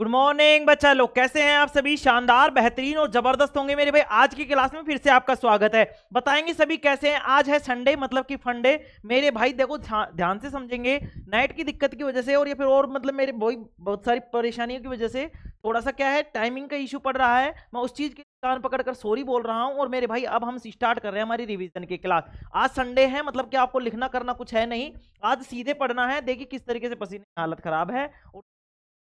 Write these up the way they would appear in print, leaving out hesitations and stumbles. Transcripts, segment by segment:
Good morning बच्चा लोग, कैसे हैं आप सभी? शानदार, बेहतरीन और जबरदस्त होंगे मेरे भाई। आज की क्लास में फिर से आपका स्वागत है। बताएंगे सभी कैसे हैं। आज है संडे, मतलब कि फंडे मेरे भाई। देखो ध्यान से समझेंगे। नाइट की दिक्कत की वजह से और या फिर और मतलब मेरे बहुत सारी परेशानियों की वजह से थोड़ा सा क्या है, टाइमिंग का इशू पड़ रहा है। मैं उस चीज के कान पकड़कर सॉरी बोल रहा हूं। और मेरे भाई अब हम स्टार्ट कर रहे हैं हमारी रिवीजन की क्लास। आज संडे है, मतलब कि आपको लिखना करना कुछ है नहीं। आज सीधे पढ़ना है। देखिए किस तरीके से पसीने की हालत खराब है,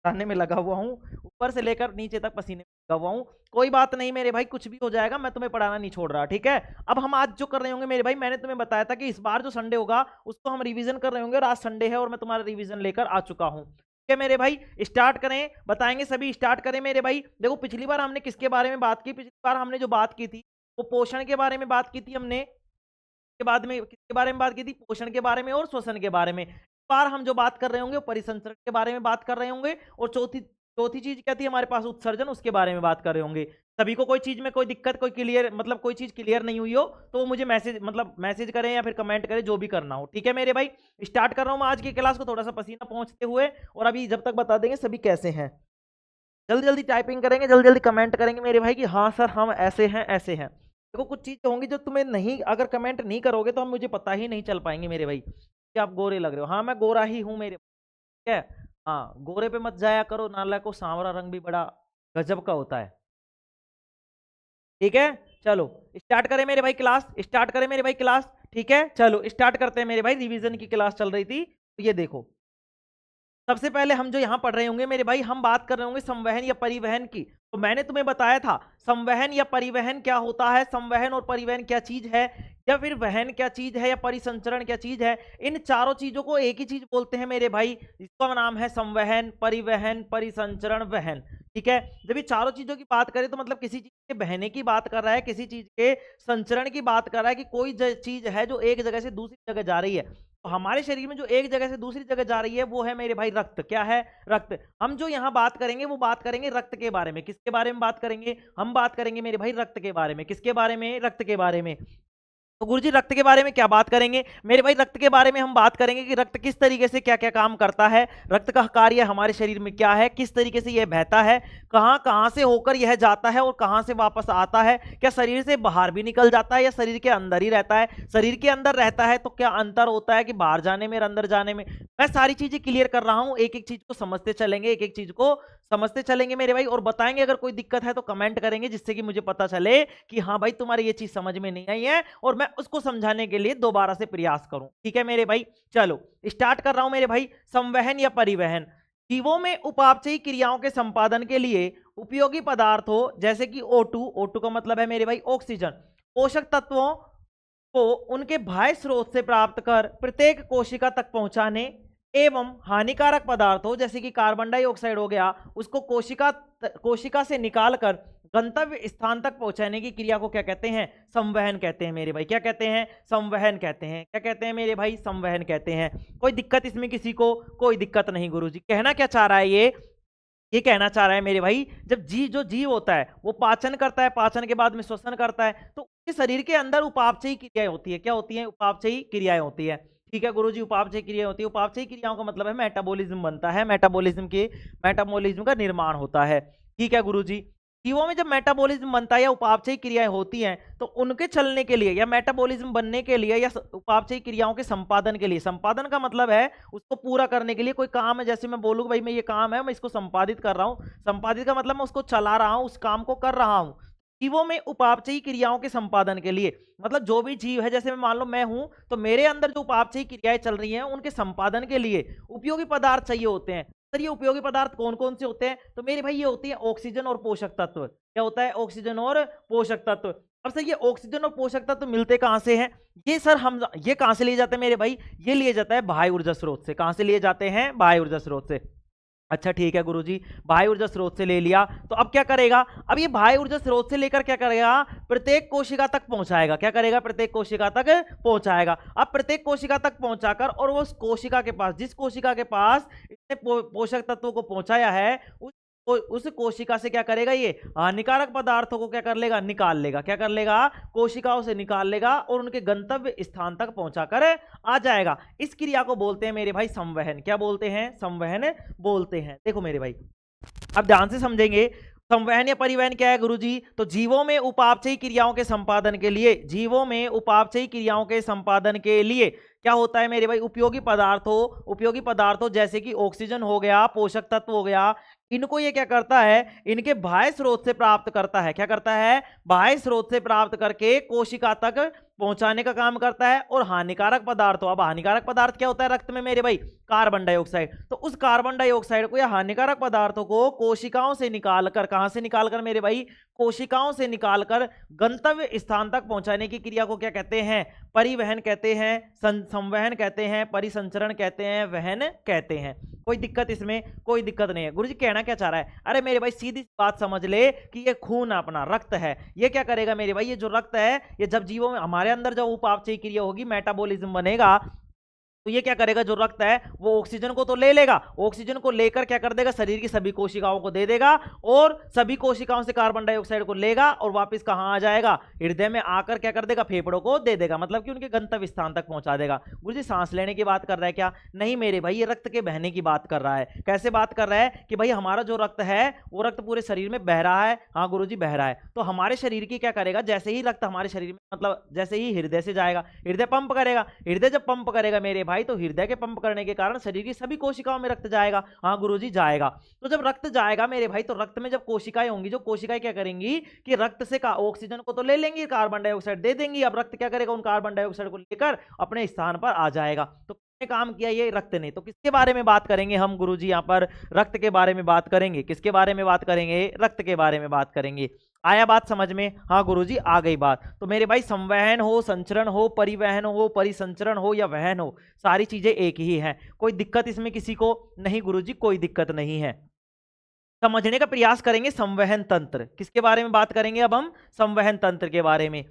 पढ़ाने में लगा हुआ हूँ। ऊपर से लेकर नीचे तक पसीने में लगा हुआ हूँ। कोई बात नहीं मेरे भाई, कुछ भी हो जाएगा, मैं तुम्हें पढ़ाना नहीं छोड़ रहा, ठीक है। अब हम आज जो कर रहे होंगे मेरे भाई, मैंने तुम्हें बताया था कि इस बार जो संडे होगा उसको हम रिवीजन कर रहे होंगे। और आज संडे है और मैं तुम्हारा रिवीजन लेकर आ चुका हूँ, ठीक है मेरे भाई। स्टार्ट करें, बताएंगे सभी, स्टार्ट करें मेरे भाई। देखो पिछली बार हमने किसके बारे में बात की? पिछली बार हमने जो बात की थी वो पोषण के बारे में बात की थी हमने। के बाद में किसके बारे में बात की थी? पोषण के बारे में और श्वसन के बारे में। इस बार हम जो बात कर रहे होंगे वो परिसंचरण के बारे में बात कर रहे होंगे। और चौथी चौथी चीज क्या थी हमारे पास? उत्सर्जन, उसके बारे में बात कर रहे होंगे। सभी को कोई चीज में कोई दिक्कत, कोई क्लियर, मतलब कोई चीज क्लियर नहीं हुई हो तो वो मुझे मैसेज करें या फिर कमेंट करें, जो भी करना हो, ठीक है मेरे भाई। स्टार्ट कर रहा हूं मैं आज की क्लास को, थोड़ा सा पसीना पहुंचते हुए। और अभी जब तक बता देंगे सभी कैसे हैं। जल्दी जल्दी टाइपिंग करेंगे, जल्दी जल्दी कमेंट करेंगे मेरे भाई कि हाँ सर हम ऐसे हैं ऐसे हैं। देखो कुछ चीजें होंगी जो तुम्हें नहीं, अगर कमेंट नहीं करोगे तो हम मुझे पता ही नहीं चल पाएंगे मेरे भाई कि आप गोरे लग रहे हो। हाँ मैं गोरा ही हूँ मेरे, ठीक है। हाँ गोरे पे मत जाया करो, नाला को सांवरा रंग भी बड़ा गजब का होता है, ठीक है। चलो स्टार्ट करें मेरे भाई क्लास, स्टार्ट करें मेरे भाई क्लास, ठीक है। चलो स्टार्ट करते हैं मेरे भाई। रिवीजन की क्लास चल रही थी, तो ये देखो सबसे पहले हम जो यहाँ पढ़ रहे होंगे मेरे भाई, हम बात कर रहे होंगे संवहन या परिवहन की। तो मैंने तुम्हें बताया था संवहन या परिवहन क्या होता है, संवहन और परिवहन क्या चीज है, या फिर वहन क्या चीज है, या परिसंचरण क्या चीज है। इन चारों चीजों को एक ही चीज बोलते हैं मेरे भाई, इसका नाम है संवहन, परिवहन, परिसंचरण, वहन, ठीक है। जब ये चारों चीजों की बात करें तो मतलब किसी चीज के बहने की बात कर रहा है, किसी चीज के संचरण की बात कर रहा है, कि कोई चीज है जो एक जगह से दूसरी जगह जा रही है। तो हमारे शरीर में जो एक जगह से दूसरी जगह जा रही है वो है मेरे भाई रक्त। क्या है? रक्त। हम जो यहाँ बात करेंगे वो बात करेंगे रक्त के बारे में। किसके बारे में बात करेंगे? हम बात करेंगे मेरे भाई रक्त के बारे में। किसके बारे में? रक्त के बारे में। तो गुरुजी रक्त के बारे में क्या बात करेंगे मेरे भाई? रक्त के बारे में हम बात करेंगे कि रक्त किस तरीके से क्या क्या काम करता है, रक्त का कार्य हमारे शरीर में क्या है, किस तरीके से यह बहता है, कहां कहां से होकर यह जाता है और कहां से वापस आता है, क्या शरीर से बाहर भी निकल जाता है या शरीर के अंदर ही रहता है। शरीर के अंदर रहता है तो क्या अंतर होता है कि बाहर जाने में और अंदर जाने में। मैं सारी चीजें क्लियर कर रहा हूं, एक एक चीज को समझते चलेंगे, एक एक चीज को समझते चलेंगे मेरे भाई। और बताएंगे अगर कोई दिक्कत है तो कमेंट करेंगे, जिससे कि मुझे पता चले कि हाँ भाई तुम्हारी ये चीज समझ में नहीं आई है और मैं उसको समझाने के लिए दोबारा से प्रयास करूं, ठीक है मेरे भाई। चलो स्टार्ट कर रहा हूं मेरे भाई। संवहन या परिवहन, जीवों में उपापचयी क्रियाओं के संपादन के लिए उपयोगी पदार्थों जैसे कि O2 का मतलब है मेरे भाई ऑक्सीजन, पोषक तत्वों को उनके बाह्य स्रोत से प्राप्त कर प्रत्येक कोशिका तक पहुंचाने, एवं हानिकारक पदार्थों जैसे कि कार्बन डाइऑक्साइड हो गया, उसको कोशिका से निकालकर गंतव्य स्थान तक पहुंचाने की क्रिया को क्या कहते हैं? संवहन कहते हैं मेरे भाई। क्या कहते हैं? संवहन कहते हैं। क्या कहते हैं मेरे भाई? संवहन कहते हैं। कोई दिक्कत इसमें किसी को? कोई दिक्कत नहीं गुरुजी। कहना क्या चाह रहा है ये कहना चाह रहा है मेरे भाई, जब जो जीव होता है वो पाचन करता है, पाचन के बाद में श्वसन करता है, तो उसके शरीर के अंदर उपापचयी क्रियाएं होती है। क्या होती है? उपापचयी क्रियाएं होती है, ठीक है गुरुजी। उपापचयी क्रिया होती है। उपापचयी क्रियाओं का मतलब है मेटाबॉलिज्म बनता है, मेटाबॉलिज्म का निर्माण होता है, ठीक है गुरुजी। जीवों में जब मेटाबॉलिज्म बनता है या उपापचयी क्रियाएं होती हैं तो उनके चलने के लिए या मेटाबॉलिज्म बनने के लिए या उपापचयी क्रियाओं के संपादन के लिए, संपादन का मतलब है उसको पूरा करने के लिए, कोई काम है जैसे मैं बोलूँ भाई मैं ये काम है मैं इसको संपादित कर रहा हूँ, संपादित का मतलब मैं उसको चला रहा हूँ, उस काम को कर रहा हूँ। जीवों में उपापचयी क्रियाओं के संपादन के लिए मतलब जो भी जीव है, जैसे मैं मान लो मैं हूं, तो मेरे अंदर जो उपापचयी क्रियाएं चल रही हैं उनके संपादन के लिए उपयोगी पदार्थ चाहिए होते हैं। सर ये उपयोगी पदार्थ कौन कौन से होते हैं? तो मेरे भाई ये होती है ऑक्सीजन और पोषक तत्व। क्या होता है? ऑक्सीजन और पोषक तत्व। अब सर ये ऑक्सीजन और पोषक तत्व मिलते कहां से हैं? ये सर हम ये कहां से लिए जाते हैं मेरे भाई? ये लिए जाता है बाह्य ऊर्जा स्रोत से। कहां से लिए जाते हैं? बाह्य ऊर्जा स्रोत से। अच्छा ठीक है गुरुजी, बाह्य ऊर्जा स्रोत से ले लिया तो अब क्या करेगा? अब ये बाह्य ऊर्जा स्रोत से लेकर क्या करेगा? प्रत्येक कोशिका तक पहुंचाएगा। क्या करेगा? प्रत्येक कोशिका तक पहुंचाएगा। अब प्रत्येक कोशिका तक पहुंचाकर और वो उस कोशिका के पास, जिस कोशिका के पास इसने पोषक तत्वों को पहुंचाया है, उस कोशिका से क्या करेगा? ये हानिकारक पदार्थों को क्या कर लेगा? निकाल लेगा। क्या कर लेगा? कोशिकाओं से निकाल लेगा और उनके गंतव्य स्थान तक पहुंचाकर आ जाएगा। इस क्रिया को बोलते हैं मेरे भाई संवहन। क्या बोलते हैं? संवहन बोलते हैं। देखो मेरे भाई अब ध्यान से समझेंगे, संवहन या परिवहन क्या है गुरुजी? तो जीवों में उपापचयी क्रियाओं के संपादन के लिए, जीवों में उपापचयी क्रियाओं के संपादन के लिए क्या होता है मेरे भाई? उपयोगी पदार्थों जैसे कि ऑक्सीजन हो गया, पोषक तत्व हो गया, इनको ये क्या करता है? इनके बाह्य स्रोत से प्राप्त करता है। क्या करता है? बाह्य स्रोत से प्राप्त करके कोशिका तक पहुंचाने का काम करता है। और हानिकारक पदार्थों, अब हानिकारक पदार्थ क्या होता है रक्त में मेरे भाई? Carbon dioxide. तो उस कार्बन डाइऑक्साइड को या हानिकारक पदार्थों को कोशिकाओं से निकालकर, कहां से निकालकर मेरे भाई? कोशिकाओं से निकालकर गंतव्य स्थान तक पहुंचाने की क्रिया को क्या कहते हैं? परिवहन कहते हैं, संवहन कहते हैं, परिसंचरण कहते हैं, वहन कहते हैं। कोई दिक्कत इसमें? कोई दिक्कत नहीं है। गुरुजी कहना क्या चाह रहा है? अरे मेरे भाई सीधी बात समझ ले कि ये खून अपना रक्त है, ये क्या करेगा मेरे भाई? ये जो रक्त है, ये जब जीवों में हमारे अंदर जब उपापचयी क्रिया होगी, मेटाबॉलिज्म बनेगा, तो ये क्या करेगा? जो रक्त है वो ऑक्सीजन को तो ले लेगा, ऑक्सीजन को लेकर क्या कर देगा? शरीर की सभी कोशिकाओं को दे देगा, और सभी कोशिकाओं से कार्बन डाइऑक्साइड को लेगा और वापस कहां आ जाएगा? हृदय में आकर क्या कर देगा? फेफड़ों को दे देगा, मतलब कि उनके गंतव्य स्थान तक पहुंचा देगा। गुरुजी सांस लेने की बात कर रहा है क्या? नहीं मेरे भाई, ये रक्त के बहने की बात कर रहा है। कैसे बात कर रहा है? कि भाई हमारा जो रक्त है वो रक्त पूरे शरीर में बह रहा है। हाँ गुरुजी बह रहा है। तो हमारे शरीर की क्या करेगा? जैसे ही रक्त हमारे शरीर में, मतलब जैसे ही हृदय से जाएगा, हृदय पंप करेगा, हृदय जब पंप करेगा मेरे भाई, तो हृदय के पंप करने के कारण शरीर की सभी कोशिकाओं में रक्त जाएगा। हाँ गुरुजी जाएगा। तो जब रक्त जाएगा मेरे भाई, तो रक्त में जब कोशिकाएं होंगी, जो कोशिकाएं क्या करेंगी कि रक्त से ऑक्सीजन को तो ले लेंगी, कार्बन डाइऑक्साइड दे देंगी। अब रक्त क्या करेगा? उन कार्बन डाइऑक्साइड को लेकर अपने स्थान पर आ जाएगा। तो किसने काम किया? ये रक्त ने। तो किसके बारे में बात करेंगे हम गुरुजी? यहाँ पर रक्त के बारे में बात करेंगे। किसके बारे में बात करेंगे? रक्त के बारे में बात करेंगे। आया बात समझ में? हाँ गुरुजी आ गई बात। तो मेरे भाई संवहन हो, संचरण हो, परिवहन हो, परिसंचरण हो या वहन हो, सारी चीजें एक ही हैं। कोई दिक्कत इसमें किसी को? नहीं गुरुजी कोई दिक्कत नहीं है। समझने का प्रयास करेंगे संवहन तंत्र। किसके बारे में बात करेंगे अब हम? संवहन तंत्र के बारे में।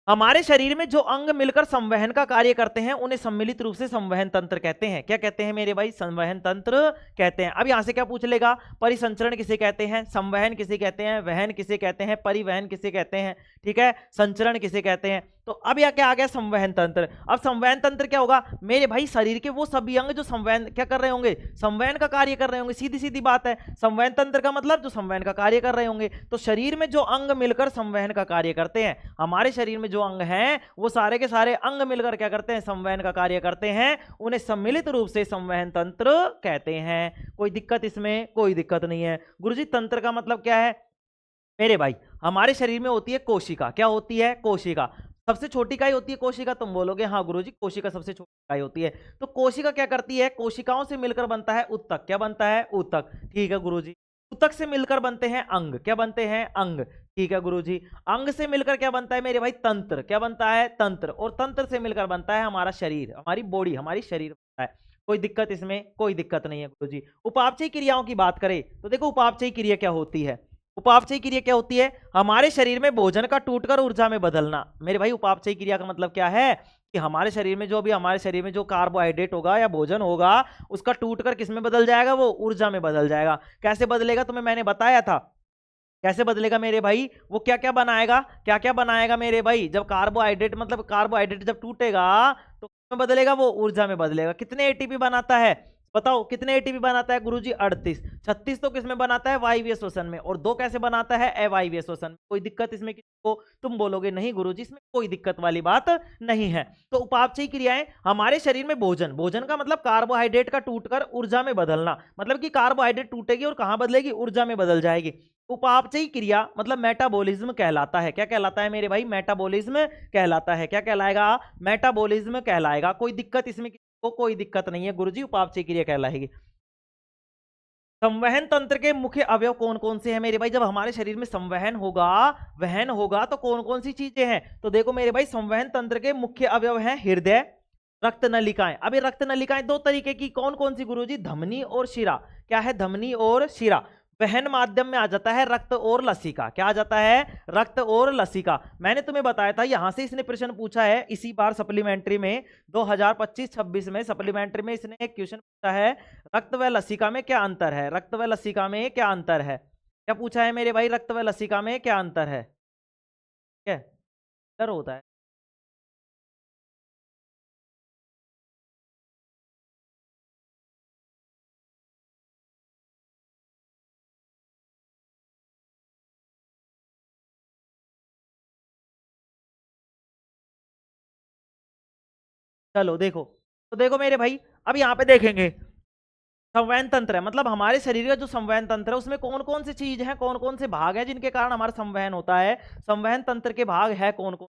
हमारे शरीर में जो अंग मिलकर संवहन का कार्य करते हैं उन्हें सम्मिलित रूप से संवहन तंत्र कहते हैं। क्या कहते हैं मेरे भाई? संवहन तंत्र कहते हैं। अब यहां से क्या पूछ लेगा? परिसंचरण किसे कहते हैं? संवहन किसे कहते हैं? वहन किसे कहते हैं? परिवहन किसे कहते हैं? ठीक है, संचरण किसे कहते हैं? तो अब यह क्या आ गया? संवहन तंत्र। अब संवहन तंत्र क्या होगा मेरे भाई? शरीर के वो सभी अंग जो संवहन क्या कर रहे होंगे? संवहन का कार्य कर रहे होंगे। सीधी सीधी बात है। संवहन तंत्र का मतलब जो संवहन का कार्य कर रहे होंगे। तो शरीर में जो अंग मिलकर संवहन का कार्य करते हैं, हमारे शरीर में जो अंग हैं वो सारे के सारे अंग मिलकर क्या करते हैं? संवहन का कार्य करते हैं। उन्हें सम्मिलित रूप से संवहन तंत्र कहते हैं। कोई दिक्कत इसमें? कोई दिक्कत नहीं है। गुरुजी तंत्र का मतलब क्या है मेरे भाई? हमारे शरीर में होती है कोशिका। क्या होती है? कोशिका। सबसे छोटी इकाई होती है कोशिका। तुम बोलोगे हाँ गुरुजी कोशिका सबसे छोटी इकाई होती है। तो कोशिका क्या करती है? कोशिकाओं से मिलकर बनता है उत्तक। क्या बनता है? उत्तक। ठीक है गुरुजी। उत्तक से मिलकर बनते हैं अंग। क्या बनते हैं? अंग। ठीक है गुरुजी। अंग से मिलकर क्या बनता है मेरे भाई? तंत्र। क्या बनता है? तंत्र। और तंत्र से मिलकर बनता है हमारा शरीर, हमारी बॉडी, हमारी शरीर बनता है। कोई दिक्कत इसमें? कोई दिक्कत नहीं है गुरुजी। उपापचयी क्रियाओं की बात करें तो देखो उपापचयी क्रिया क्या होती है? उपापचयी क्रिया क्या होती है? हमारे शरीर में भोजन का टूटकर ऊर्जा में बदलना। मेरे भाई उपापचयी क्रिया का मतलब क्या है? कि हमारे शरीर में जो भी हमारे शरीर में जो कार्बोहाइड्रेट होगा या भोजन होगा, उसका टूटकर किस में बदल जाएगा? वो ऊर्जा में बदल जाएगा। कैसे बदलेगा? तुम्हें मैंने बताया था कैसे बदलेगा मेरे भाई। वो क्या क्या बनाएगा? क्या क्या बनाएगा मेरे भाई? जब कार्बोहाइड्रेट, मतलब कार्बोहाइड्रेट जब टूटेगा तो किसमें बदलेगा? वो ऊर्जा में बदलेगा। कितने एटीपी बनाता है? बताओ कितने एटीपी बनाता है गुरुजी? 38। 36 तो किसमें बनाता है? वायवीय श्वसन में। और 2 कैसे बनाता है? अवायवीय श्वसन में। कोई दिक्कत इसमें किसी को? तुम बोलोगे नहीं गुरुजी इसमें कोई दिक्कत वाली बात नहीं है। तो उपापचयी क्रियाएं हमारे शरीर में भोजन, भोजन का मतलब कार्बोहाइड्रेट का टूटकर ऊर्जा में बदलना, मतलब कि कार्बोहाइड्रेट टूटेगी और कहां बदलेगी? ऊर्जा में बदल जाएगी। उपापचयी क्रिया मतलब मेटाबॉलिज्म कहलाता है। क्या कहलाता है मेरे भाई? मेटाबॉलिज्म कहलाता है। क्या कहलाएगा? मेटाबॉलिज्म कहलाएगा। कोई दिक्कत इसमें को? कोई दिक्कत नहीं है गुरुजी उपापचयी क्रिया कहलाएगी। संवहन तंत्र के मुख्य अवयव कौन कौन से हैं मेरे भाई? जब हमारे शरीर में संवहन होगा, वहन होगा, तो कौन कौन सी चीजें हैं? तो देखो मेरे भाई संवहन तंत्र के मुख्य अवयव हैं हृदय, रक्त नलिकाएं। अब ये रक्त नलिकाएं 2 तरीके की, कौन कौन सी गुरुजी? धमनी और शिरा। क्या है? धमनी और शिरा। वहन माध्यम में आ जाता है रक्त और लसिका। क्या आ जाता है? रक्त और लसिका। मैंने तुम्हें बताया था, यहां से इसने प्रश्न पूछा है इसी बार सप्लीमेंट्री में 2025-26 में सप्लीमेंट्री में इसने एक क्वेश्चन पूछा है, रक्त व लसिका में क्या अंतर है? रक्त व लसिका में क्या अंतर है? क्या पूछा है मेरे भाई? रक्त व लसिका में क्या अंतर है? क्या अंतर होता है? चलो देखो, तो देखो मेरे भाई, अब यहाँ पे देखेंगे संवहन तंत्र है, मतलब हमारे शरीर का जो संवहन तंत्र है उसमें कौन कौन सी चीज है, कौन कौन से भाग हैं जिनके कारण हमारा संवहन होता है। संवहन तंत्र के भाग है कौन कौन?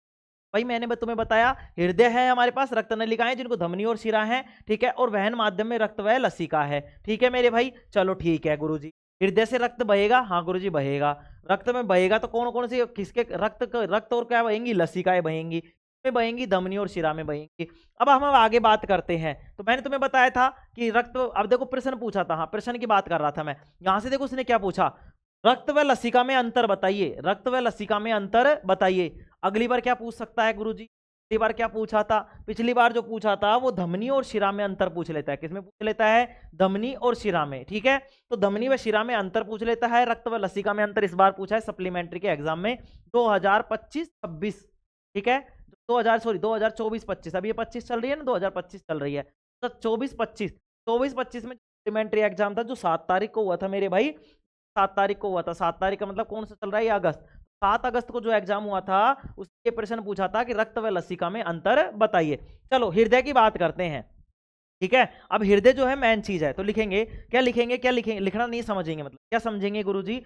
भाई मैंने तुम्हें बताया, हृदय है हमारे पास, रक्त नलिकाएं जिनको धमनी और शिरा है, ठीक है, और वहन माध्यम में रक्त व लसिका है, ठीक है मेरे भाई। चलो ठीक है गुरुजी, हृदय से रक्त बहेगा, हाँ गुरुजी बहेगा, रक्त में बहेगा तो कौन कौन सी किसके रक्त और क्या बहेंगी, लसिकाएं बहेंगी, में बहेंगी, धमनी और शिरा में बहेंगी। अब हम आगे बात करते हैं, तो मैंने तुम्हें बताया था कि रक्त, अब देखो प्रश्न पूछा था, हाँ प्रश्न की बात कर रहा था मैं, यहां से देखो उसने क्या पूछा, रक्त व लसिका में अंतर बताइए, रक्त व लसिका में अंतर बताइए। अगली बार क्या पूछ सकता है गुरुजी, पिछली बार क्या पूछा था, पिछली बार जो पूछा था वो धमनी और शिरा में अंतर पूछ लेता है, किसमें पूछ लेता है, धमनी और शिरा में, ठीक है। तो धमनी व शिरा में अंतर पूछ लेता है, रक्त व लसिका में अंतर इस बार पूछा है सप्लीमेंट्री के एग्जाम में 2025-26, ठीक है, 2024-25, अभी ये 25 चल रही है ना, 2025 चल रही है, तो 24-25 में सप्लीमेंट्री एग्जाम था जो 7 तारीख को हुआ था मेरे भाई, 7 तारीख को हुआ था, 7 तारीख का मतलब कौन सा चल रहा है, ये अगस्त, 7 अगस्त को जो एग्जाम हुआ था उसके प्रश्न पूछा था कि रक्त व लसिका में अंतर बताइए। चलो हृदय की बात करते हैं, ठीक है। अब हृदय जो है मेन चीज है, तो लिखेंगे क्या, लिखेंगे लिखना नहीं समझेंगे, मतलब क्या समझेंगे गुरुजी,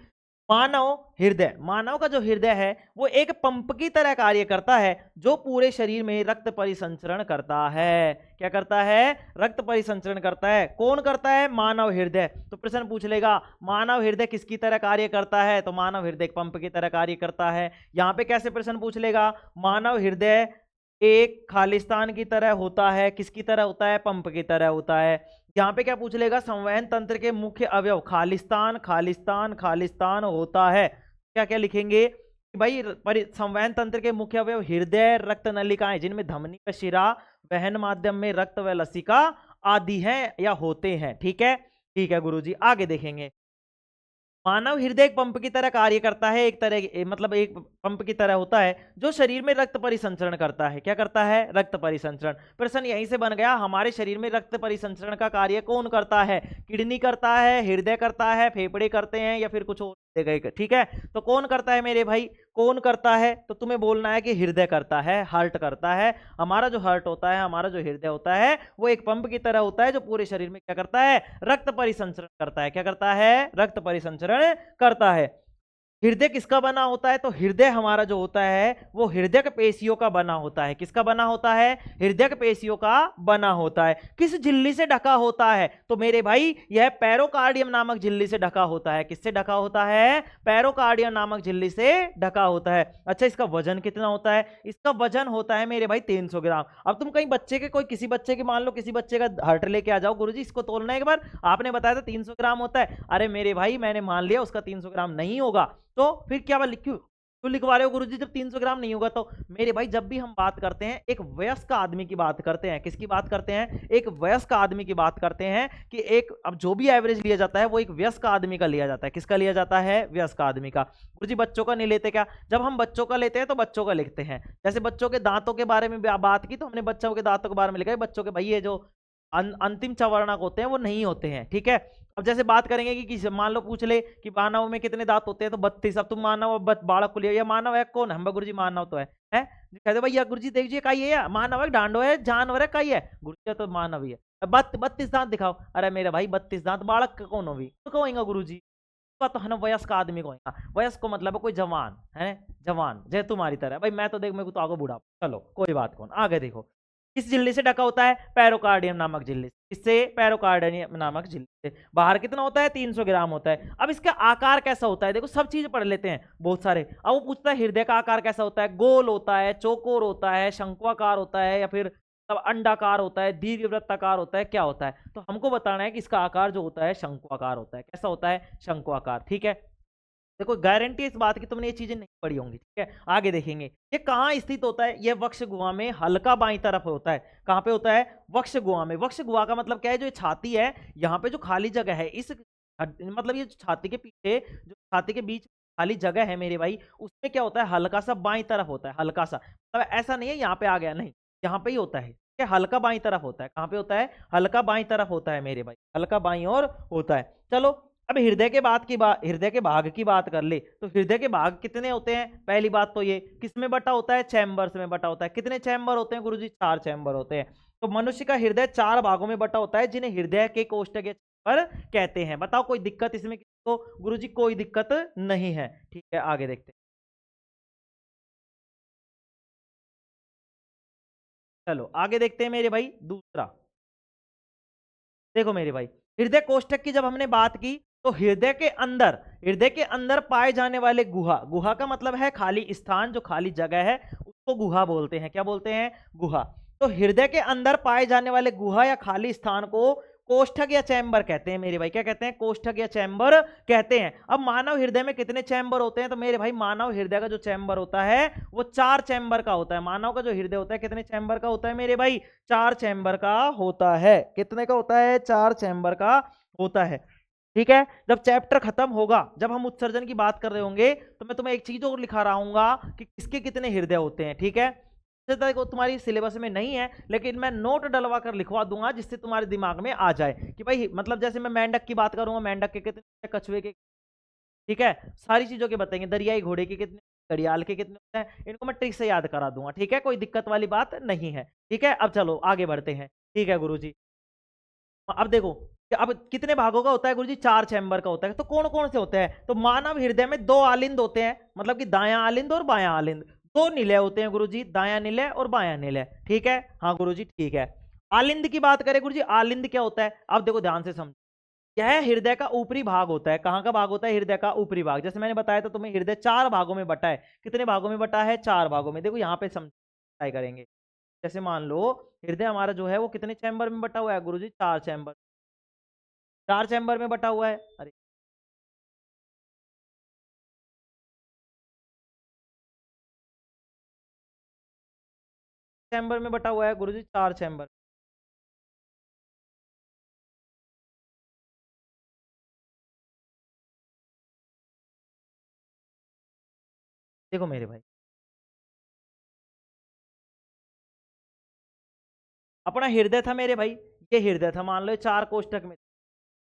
मानव हृदय, मानव का जो हृदय है वो एक पंप की तरह कार्य करता है जो पूरे शरीर में रक्त परिसंचरण करता है, क्या करता है, रक्त परिसंचरण करता है, कौन करता है, मानव हृदय। तो प्रश्न पूछ लेगा मानव हृदय किसकी तरह कार्य करता है, तो मानव हृदय एक पंप की तरह कार्य करता है। यहां पे कैसे प्रश्न पूछ लेगा, मानव हृदय एक खालिस्तान की तरह होता है, किसकी तरह होता है, पंप की तरह होता है। यहाँ पे क्या पूछ लेगा, संवहन तंत्र के मुख्य अवयव खालिस्तान खालिस्तान खालिस्तान होता है, क्या क्या लिखेंगे भाई, संवहन तंत्र के मुख्य अवयव हृदय, रक्त नलिकाएं जिनमें धमनी व शिरा, वहन माध्यम में रक्त व लसिका आदि हैं या होते हैं, ठीक है गुरुजी। आगे देखेंगे, मानव हृदय एक पंप की तरह कार्य करता है, एक तरह मतलब एक पंप की तरह होता है जो शरीर में रक्त परिसंचरण करता है, क्या करता है, रक्त परिसंचरण। प्रश्न यहीं से बन गया, हमारे शरीर में रक्त परिसंचरण का कार्य कौन करता है, किडनी करता है, हृदय करता है, फेफड़े करते हैं या फिर कुछ और, ठीक है। तो कौन करता है मेरे भाई, कौन करता है, तो तुम्हें बोलना है कि हृदय करता है, हार्ट करता है। हमारा जो हार्ट होता है, हमारा जो हृदय होता है वो एक पंप की तरह होता है जो पूरे शरीर में क्या करता है, रक्त परिसंचरण करता है, क्या करता है, रक्त परिसंचरण करता है। हृदय किसका बना होता है, तो हृदय हमारा जो होता है वो हृदय के पेशियों का बना होता है, किसका बना होता है, हृदय के पेशियों का बना होता है। किस झिल्ली से ढका होता है, तो मेरे भाई यह पेरोकार्डियम नामक झिल्ली से ढका होता है, किससे ढका होता है, पेरोकार्डियम नामक झिल्ली से ढका होता है। अच्छा इसका वजन कितना होता है, इसका वजन होता है मेरे भाई 300 ग्राम। अब तुम कहीं बच्चे के, कोई किसी बच्चे के, मान लो किसी बच्चे का हार्ट लेके आ जाओ, गुरुजी इसको तोलना है एक बार, आपने बताया था 300 ग्राम होता है, अरे मेरे भाई मैंने मान लिया उसका 300 ग्राम नहीं होगा, तो फिर क्या क्यों लिखवा रहे हो गुरुजी जब 300 ग्राम नहीं होगा। तो मेरे भाई जब भी हम बात करते हैं एक वयस्क आदमी की बात करते हैं, किसकी बात करते हैं, एक वयस्क आदमी की बात करते हैं कि एक, अब जो भी एवरेज लिया जाता है वो एक वयस्क आदमी का लिया जाता है, किसका लिया जाता है, वयस्क आदमी का। गुरुजी बच्चों का नहीं लेते क्या, जब हम बच्चों का लेते हैं तो बच्चों का लिखते हैं, जैसे बच्चों के दांतों के बारे में बात की तो हमने बच्चों के दांतों के बारे में लिखा है, बच्चों के भाई ये जो अंतिम चवर्णक होते हैं वो नहीं होते हैं, ठीक है। अब जैसे बात करेंगे कि मान लो पूछ ले कि मानव में कितने दांत होते हैं, तो 32। अब तुम मानव बालक को लिया, या मानव है कौन, हम गुरुजी मानव तो है कहते भाई, गुरुजी देखिए का ये है मानव है, डांडो है, जानवर है, का ही है, गुरुजी तो मानव ही है। 32 दांत दिखाओ, अरे मेरे भाई 32 दांत बालक का कौन होगी, तो कहेंगे गुरुजी तो है ना वयस्क आदमी को, वयस्क को मतलब है कोई जवान है, जवान जय तुम्हारी तरह, भाई मैं तो देख मेरे को तो आगे बूढ़ा, चलो कोई बात कौन। आगे देखो किस झिल्ली से ढका होता है, पेरोकार्डियम नामक झिल्ली, इससे पेरोकार्डियम नामक झिल्ली से। बाहर कितना होता है, 300 ग्राम होता है। अब इसका आकार कैसा होता है, देखो सब चीज पढ़ लेते हैं बहुत सारे। अब वो पूछता है हृदय का आकार कैसा होता है, गोल होता है, चौकोर होता है, शंक्वाकार होता है, या फिर अंडाकार होता है, दीर्घवृत्ताकार होता है, क्या होता है। तो हमको बताना है कि इसका आकार जो होता है शंक्वाकार होता है, कैसा होता है, शंक्वाकार, ठीक है। देखो गारंटी इस बात की तुमने ये चीजें नहीं पढ़ी होंगी, ठीक है। आगे देखेंगे ये कहाँ स्थित होता है, ये वक्ष गुहा में हल्का बाईं तरफ होता है। कहाँ पे होता है, वक्ष गुहा में। वक्ष गुहा का मतलब क्या है, जो ये छाती है यहाँ पे जो खाली जगह है, इस मतलब ये छाती के पीछे जो छाती के बीच खाली जगह है मेरे भाई, उसमें क्या होता है, हल्का सा बाईं तरफ होता है, हल्का सा, मतलब ऐसा नहीं है यहाँ पे आ गया, नहीं यहाँ पे ही होता है, हल्का बाईं तरफ होता है। कहाँ पे होता है, हल्का बाईं तरफ होता है मेरे भाई, हल्का बाईं ओर होता है। चलो अब हृदय के हृदय के भाग की बात कर ले, तो हृदय के भाग कितने होते हैं। पहली बात तो ये किस में बटा होता है, चैम्बर्स में बटा होता है। कितने चैम्बर होते हैं गुरुजी, 4 चैम्बर होते हैं। तो मनुष्य का हृदय 4 भागों में बटा होता है जिन्हें हृदय के कोष्ठक या चैम्बर कहते हैं। बताओ कोई दिक्कत इसमें किसी को? गुरुजी कोई दिक्कत नहीं है। ठीक है, आगे देखते हैं। चलो आगे देखते हैं मेरे भाई। दूसरा देखो मेरे भाई, हृदय कोष्ठक की जब हमने बात की तो हृदय के अंदर पाए जाने वाले गुहा, गुहा का मतलब है खाली स्थान, जो खाली जगह है उसको गुहा बोलते हैं। क्या बोलते हैं? गुहा। तो हृदय के अंदर पाए जाने वाले गुहा या खाली स्थान को कोष्ठक या चैम्बर कहते हैं मेरे भाई। क्या कहते हैं? कोष्ठक या चैम्बर कहते हैं। अब मानव हृदय में कितने चैम्बर होते हैं? तो मेरे भाई मानव हृदय का जो चैम्बर होता है वो 4 चैम्बर का होता है। मानव का जो हृदय होता है कितने चैम्बर का होता है मेरे भाई? 4 चैम्बर का होता है। कितने का होता है? 4 चैम्बर का होता है। ठीक है, जब चैप्टर खत्म होगा, जब हम उत्सर्जन की बात कर रहे होंगे, तो मैं तुम्हें एक चीज और लिखा रहा कि किसके कितने हृदय होते हैं। ठीक है, देखो तुम्हारी सिलेबस में नहीं है लेकिन मैं नोट डलवा कर लिखवा दूंगा जिससे तुम्हारे दिमाग में आ जाए कि भाई मतलब जैसे मैं मेंढक की बात करूंगा, मेंढक के कितने, कछुए के, ठीक है, सारी चीजों के बताएंगे, दरियाई घोड़े के कितने, घड़ियाल के कितने होते हैं, इनको मैं ट्रिक से याद करा दूंगा। ठीक है, कोई दिक्कत वाली बात नहीं है। ठीक है, अब चलो आगे बढ़ते हैं। ठीक है गुरुजी, अब देखो कि अब कितने भागों का होता है गुरुजी? 4 चैम्बर का होता है। तो कौन कौन से होते हैं? तो मानव हृदय में 2 आलिंद होते हैं, मतलब कि दायां आलिंद और बायां आलिंद। 2 निलय होते हैं गुरुजी, दायां निलय और बायां निलय। ठीक है, हाँ गुरुजी ठीक है। आलिंद की बात करें गुरुजी, आलिंद क्या होता है? अब देखो ध्यान से समझो, यह हृदय का ऊपरी भाग होता है। कहां का भाग होता है? हृदय का ऊपरी भाग। जैसे मैंने बताया था तुम्हें, हृदय 4 भागों में बटा है। कितने भागों में बटा है? 4 भागों में। देखो यहाँ पे समझाई करेंगे। जैसे मान लो हृदय हमारा जो है वो कितने चैम्बर में बटा हुआ है गुरुजी? 4 चैम्बर, 4 चैम्बर में बटा हुआ है। अरे चैम्बर में बटा हुआ है गुरुजी, 4 चैम्बर। देखो मेरे भाई, अपना हृदय था मेरे भाई, ये हृदय था, मान लो 4 कोष्ठक में।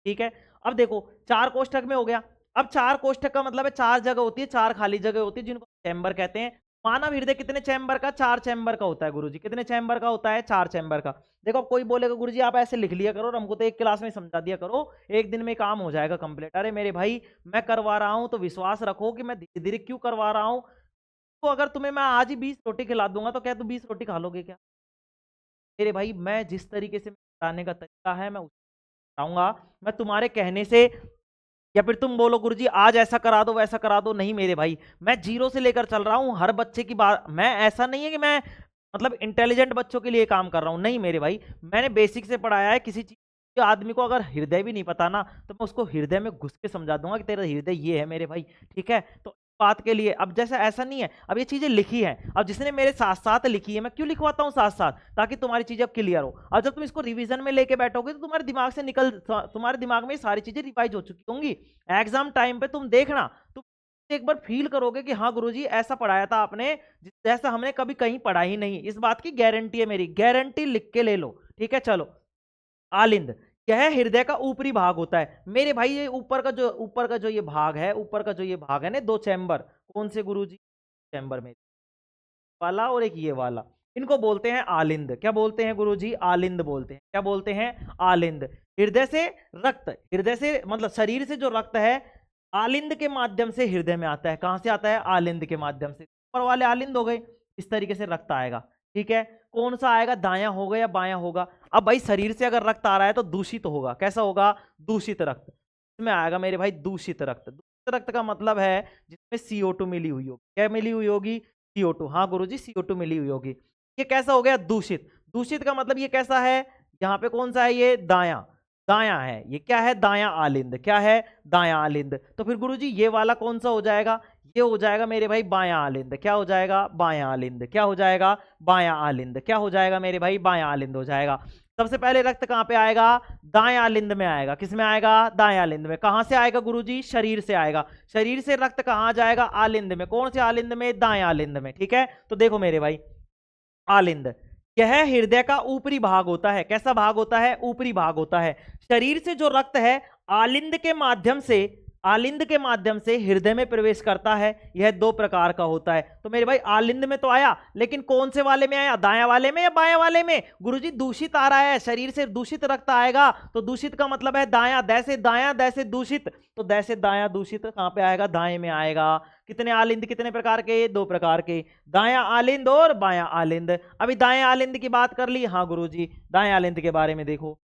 ठीक है, अब देखो 4 कोष्ठक में हो गया। अब 4 कोष्ठक का मतलब है 4 जगह होती है, 4 खाली जगह होती है जिनको चैम्बर कहते हैं। मानव हृदय कितने चैम्बर का? 4 चैम्बर का होता है गुरुजी। कितने चैम्बर का होता है? 4 चैम्बर का। देखो अब कोई बोलेगा गुरुजी आप ऐसे लिख लिया करो और हमको तो एक क्लास में समझा दिया करो, एक दिन में काम हो जाएगा कंप्लीट। अरे मेरे भाई, मैं करवा रहा हूं तो विश्वास रखो कि मैं धीरे धीरे क्यों करवा रहा हूं। तो अगर तुम्हें मैं आज ही 20 रोटी खिला दूंगा तो क्या तुम 20 रोटी खा लोगे क्या? मेरे भाई मैं जिस तरीके से बताने का तरीका है मैं उस बताऊंगा। मैं तुम्हारे कहने से या फिर तुम बोलो गुरुजी आज ऐसा करा दो वैसा करा दो, नहीं मेरे भाई, मैं जीरो से लेकर चल रहा हूं हर बच्चे की बात। मैं ऐसा नहीं है कि मैं मतलब इंटेलिजेंट बच्चों के लिए काम कर रहा हूं, नहीं मेरे भाई, मैंने बेसिक से पढ़ाया है। किसी चीज के आदमी को अगर हृदय भी नहीं पता ना तो मैं उसको हृदय में घुस के समझा दूंगा कि तेरा हृदय ये है मेरे भाई। ठीक है, तो बात के लिए अब जैसा ऐसा नहीं है, अब ये चीजें लिखी हैं, अब जिसने मेरे साथ साथ लिखी है मैं क्यों लिखवाता हूँ साथ साथ, ताकि तुम्हारी चीजें अब क्लियर हो। अब जब तुम इसको रिवीजन में लेके बैठोगे तो तुम्हारे दिमाग से तुम्हारे दिमाग में सारी चीजें रिवाइज हो चुकी होंगी। एग्जाम टाइम पे तुम देखना, तुम एक बार फील करोगे कि हाँ गुरुजी ऐसा पढ़ाया था आपने जैसा हमने कभी कहीं पढ़ा ही नहीं। इस बात की गारंटी है मेरी, गारंटी लिख के ले लो। ठीक है, चलो आलिंद, यह हृदय का ऊपरी भाग होता है मेरे भाई। ये ऊपर का जो ये भाग है, ऊपर का जो ये भाग है ना, 2 चैम्बर, कौन से गुरुजी? चैम्बर में वाला और एक ये वाला, इनको बोलते हैं आलिंद। क्या बोलते हैं गुरुजी? आलिंद बोलते हैं। क्या बोलते हैं? आलिंद। हृदय से रक्त, हृदय से मतलब शरीर से जो रक्त है आलिंद के माध्यम से हृदय में आता है। कहां से आता है? आलिंद के माध्यम से। ऊपर वाले आलिंद हो गए, इस तरीके से रक्त आएगा। ठीक है, कौन सा आएगा? दायां होगा या बायां होगा? अब भाई शरीर से अगर रक्त आ रहा है तो दूषित होगा। कैसा होगा? दूषित रक्त। इसमें आएगा मेरे भाई दूषित रक्त। दूषित रक्त का मतलब है जिसमें CO2 मिली हुई होगी। क्या मिली हुई होगी? CO2। हाँ गुरुजी, CO2 मिली हुई होगी। ये कैसा हो गया? दूषित। दूषित का मतलब ये कैसा है? यहाँ पे कौन सा है? ये दायां, दायां है। ये क्या है? दायां आलिंद। क्या है? दायां आलिंद। तो फिर गुरुजी ये वाला कौन सा हो जाएगा? ये हो जाएगा मेरे भाई बायां आलिंद। क्या हो जाएगा? बायां आलिंद। क्या हो जाएगा? बायां आलिंद। क्या हो जाएगा मेरे भाई? बायां आलिंद हो जाएगा। सबसे पहले रक्त कहां पे आएगा? दाएं आलिंद में आएगा। किस में आएगा? दाएं आलिंद में। कहां से आएगा गुरुजी? शरीर से आएगा। शरीर से रक्त कहां जाएगा? आलिंद में। कौन से आलिंद में? दाएं आलिंद में। ठीक है, तो देखो मेरे भाई, आलिंद यह हृदय का ऊपरी भाग होता है। कैसा भाग होता है? ऊपरी भाग होता है। शरीर से जो रक्त है आलिंद के माध्यम से आलिंद के माध्यम से हृदय में प्रवेश करता है, यह दो प्रकार का होता है। तो मेरे भाई आलिंद में तो आया, लेकिन कौन से वाले में आया, दायां वाले में या बायां वाले में? गुरुजी दूषित आ रहा है, शरीर से दूषित रक्त आएगा, तो दूषित का मतलब है दायां, दैसे दायां दैसे दूषित, तो दैसे दायां दूषित कहां पे आएगा, दाएं में आएगा। कितने आलिंद, कितने प्रकार के, दो प्रकार के, दायां आलिंद और बायां आलिंद। अभी दाएं आलिंद की बात कर ली, हाँ गुरुजी दाएं आलिंद के बारे में देखो,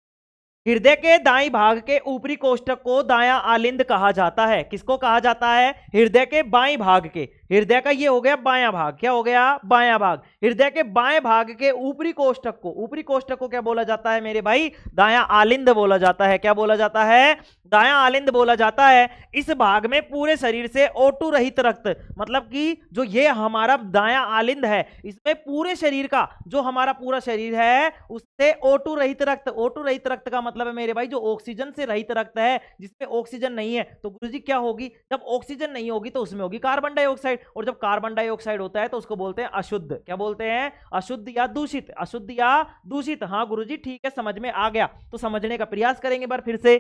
हृदय के दाईं भाग के ऊपरी कोष्ठक को दायां आलिंद कहा जाता है। किसको कहा जाता है? हृदय के बाईं भाग के, हृदय का ये हो गया बायां भाग, क्या हो गया, बायां भाग, हृदय के बाएं भाग के ऊपरी कोष्ठक को, ऊपरी कोष्ठक को क्या बोला जाता है मेरे भाई? दायां आलिंद बोला जाता है। क्या बोला जाता है? दायां आलिंद बोला जाता है। इस भाग में पूरे शरीर से O2 रहित रक्त, मतलब कि जो ये हमारा दायां आलिंद है, इसमें पूरे शरीर का, जो हमारा पूरा शरीर है उससे O2 रहित रक्त, O2 रहित रक्त का मतलब है मेरे भाई जो ऑक्सीजन से रहित रक्त है, जिसमें ऑक्सीजन नहीं है। तो गुरुजी क्या होगी, जब ऑक्सीजन नहीं होगी तो उसमें होगी कार्बन डाइऑक्साइड, और जब कार्बन डाइऑक्साइड होता है तो उसको बोलते हैं अशुद्ध। क्या बोलते हैं? अशुद्ध या दूषित, अशुद्ध या दूषित। हाँ गुरुजी ठीक है, समझ में आ गया। तो समझने का प्रयास करेंगे बार फिर से।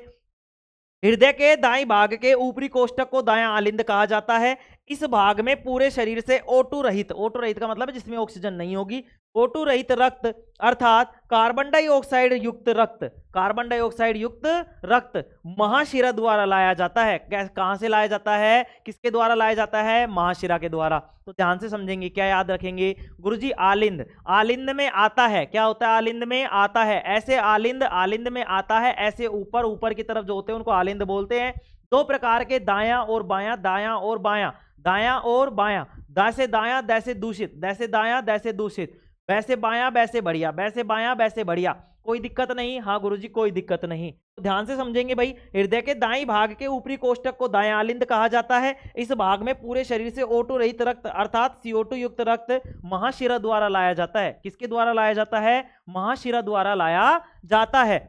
हृदय के दाईं भाग के ऊपरी कोष्ठक को दायां आलिंद कहा जाता है। इस भाग में पूरे शरीर से O2 रहित, O2 रहित का मतलब है जिसमें ऑक्सीजन नहीं होगी, O2 रहित रक्त अर्थात कार्बन डाइऑक्साइड युक्त रक्त, कार्बन डाइऑक्साइड युक्त रक्त महाशिरा द्वारा लाया जाता है। कहां से लाया जाता है, किसके द्वारा लाया जाता है? महाशिरा के द्वारा। तो ध्यान से समझेंगे, क्या याद रखेंगे गुरुजी? आलिंद, आलिंद में आता है, क्या होता है? आलिंद में आता है, ऐसे आलिंद, आलिंद में आता है, ऐसे ऊपर ऊपर की तरफ जो होते हैं उनको आलिंद बोलते हैं। दो प्रकार के, दायां और बायां, दायां और बायां, दायां और बायां, दैसे दायां दैसे दूषित, दैसे दायां दैसे दूषित, वैसे बायां वैसे बढ़िया, वैसे बायां वैसे बढ़िया, कोई दिक्कत नहीं? हाँ गुरुजी कोई दिक्कत नहीं। तो ध्यान से समझेंगे भाई, हृदय के दाईं भाग के ऊपरी कोष्ठक को दायां आलिंद कहा जाता है। इस भाग में पूरे शरीर से O2 रहित रक्त अर्थात CO2 युक्त रक्त महाशिरा द्वारा लाया जाता है। किसके द्वारा लाया जाता है? महाशिरा द्वारा लाया जाता है।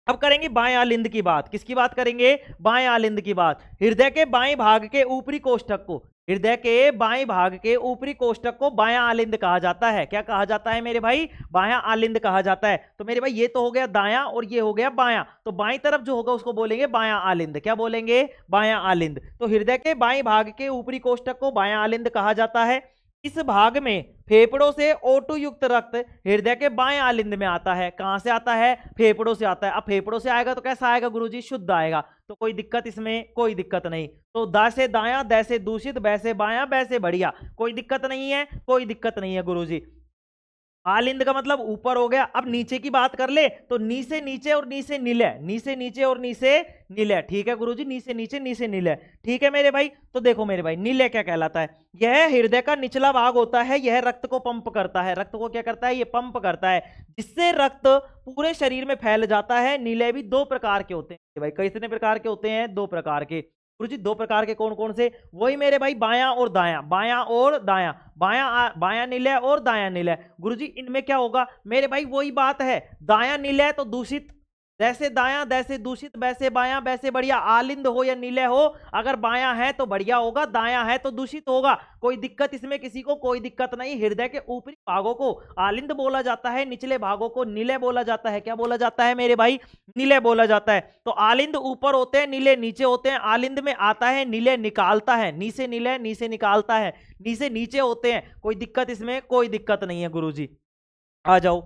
अब करेंगे बाएं आलिंद की बात। किसकी बात करेंगे? बाएं आलिंद की बात। हृदय के बाएं भाग के ऊपरी कोष्ठक को, हृदय के बाएं भाग के ऊपरी कोष्ठक को बायां आलिंद कहा जाता है। क्या कहा जाता है मेरे भाई? बायां आलिंद कहा जाता है। तो मेरे भाई ये तो हो गया दायां और ये हो गया बायां, तो बाईं तरफ जो होगा उसको बोलेंगे बायां आलिंद। क्या बोलेंगे? बायां आलिंद। तो हृदय के बाएं भाग के ऊपरी कोष्ठक को बायां आलिंद कहा जाता है। इस भाग में फेफड़ों से O2 युक्त रक्त हृदय के बाएं आलिंद में आता है। कहां से आता है? फेफड़ों से आता है। अब फेफड़ों से आएगा तो कैसा आएगा गुरुजी? शुद्ध आएगा। तो कोई दिक्कत इसमें? कोई दिक्कत नहीं। तो दा से दायां, दैसे दूषित, बैसे बायां बैसे बढ़िया, कोई दिक्कत नहीं है, कोई दिक्कत नहीं है गुरुजी। आलिंद का मतलब ऊपर हो गया। अब नीचे की बात कर ले तो नी से नीचे और नी से नीले, नी से नीचे और नी से नीले, ठीक है गुरुजी, नी से नीचे नी से नीले, ठीक है मेरे भाई। तो देखो मेरे भाई नीले क्या कहलाता है? यह हृदय का निचला भाग होता है, यह रक्त को पंप करता है। रक्त को क्या करता है? ये पंप करता है, जिससे रक्त पूरे शरीर में फैल जाता है। नीले भी दो प्रकार के होते हैं भाई। कितने प्रकार के होते हैं? दो प्रकार के गुरुजी। दो प्रकार के कौन कौन से? वही मेरे भाई बायां और दायां, बायां और दायां, बायां नीले और दायां नीले। गुरुजी इनमें क्या होगा मेरे भाई? वही बात है, दायां नीले तो दूषित, जैसे दायां दैसे दूषित, वैसे बायां वैसे बढ़िया। आलिंद हो या नीले हो, अगर बायां है तो बढ़िया होगा, दायां है तो दूषित होगा। कोई दिक्कत इसमें किसी को? कोई दिक्कत नहीं। हृदय के ऊपरी भागों को आलिंद बोला जाता है, निचले भागों को नीले बोला जाता है। क्या बोला जाता है मेरे भाई? नीले बोला जाता है। तो आलिंद ऊपर होते हैं, नीले नीचे होते हैं। आलिंद में आता है, नीले निकालता है, नी से नीले नी से निकालता है, नी से नीचे होते हैं। कोई दिक्कत इसमें? कोई दिक्कत नहीं है गुरुजी। आ जाओ,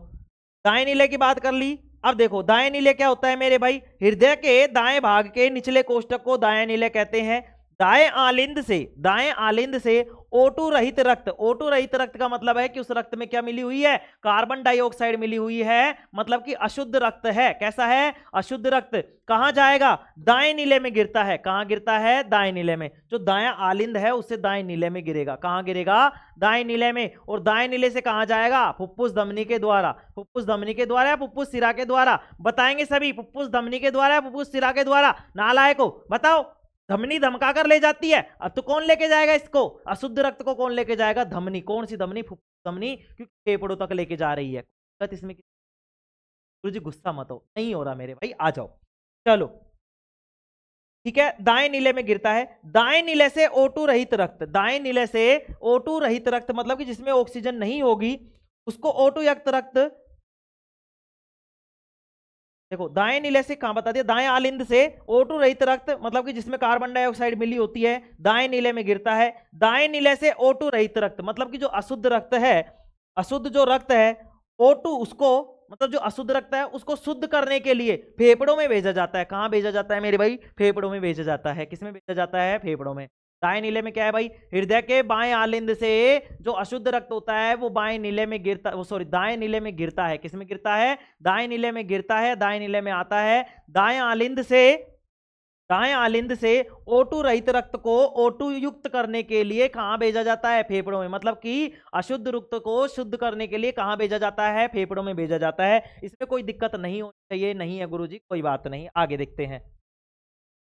दाएं नीले की बात कर ली। अब देखो दाएं नीले क्या होता है मेरे भाई? हृदय के दाएं भाग के निचले कोष्ठक को दाएं नीले कहते हैं। दाएं आलिंद से O2 रहित रक्त, O2 रहित रक्त का मतलब है कि उस रक्त में क्या मिली हुई है? कार्बन डाइऑक्साइड मिली हुई है, मतलब कि अशुद्ध रक्त है। कैसा है? अशुद्ध रक्त। कहां जाएगा? दाएं नीले में गिरता है। कहां गिरता है? दाएं नीले में। जो दायां आलिंद है उससे दाएं नीले में गिरेगा। कहां गिरेगा? दाएं नीले में। और दाएं नीले से कहां जाएगा? फुफ्फुस धमनी के द्वारा। फुफ्फुस धमनी के द्वारा या फुफ्फुस सिरा के द्वारा? बताएंगे सभी, फुफ्फुस धमनी के द्वारा या फुफ्फुस सिरा के द्वारा? नालायक को बताओ। धमनी धमका कर ले जाती है। अब तो कौन लेके जाएगा इसको? अशुद्ध रक्त को कौन लेके जाएगा? धमनी। कौन सी धमनी? धमनी, क्योंकि फेफड़ों तक लेके जा रही है। इसमें गुरुजी गुस्सा मत हो, नहीं हो रहा मेरे भाई, आ जाओ। चलो ठीक है, दाएं नीले में गिरता है। दाएं नीले से O2 रहित रक्त, दाएं नीले से O2 रहित रक्त मतलब कि जिसमें ऑक्सीजन नहीं होगी उसको O2 युक्त रक्त देखो दाएं नीले से कहां बता दिया, दाएं आलिंद से O2 रहित रक्त, मतलब कि जिसमें कार्बन डाइऑक्साइड मिली होती है, दाएं नीले में गिरता है। दाएं नीले से O2 रहित रक्त, मतलब कि जो अशुद्ध रक्त है, अशुद्ध जो रक्त है O2, उसको मतलब जो अशुद्ध रक्त है उसको शुद्ध करने के लिए फेफड़ों में भेजा जाता है। कहां भेजा जाता है मेरे भाई, फेफड़ों में भेजा जाता है। किसमें भेजा जाता है, फेफड़ों में। दाएं नीले में क्या है भाई, हृदय के बाएं आलिंद से जो अशुद्ध रक्त होता है वो बाएं नीले में गिरता, वो सॉरी दाएं नीले में गिरता है। किसमें गिरता है, दाएं नीले में गिरता है, दाएं नीले में आता है। दाएं आलिंद से O2 रहित रक्त को O2 युक्त करने के लिए कहां भेजा जाता है, फेफड़ों में। मतलब कि अशुद्ध रक्त को शुद्ध करने के लिए कहां भेजा जाता है, फेफड़ों में भेजा जाता है। इसमें कोई दिक्कत नहीं होनी चाहिए। नहीं है गुरुजी, कोई बात नहीं, आगे देखते हैं।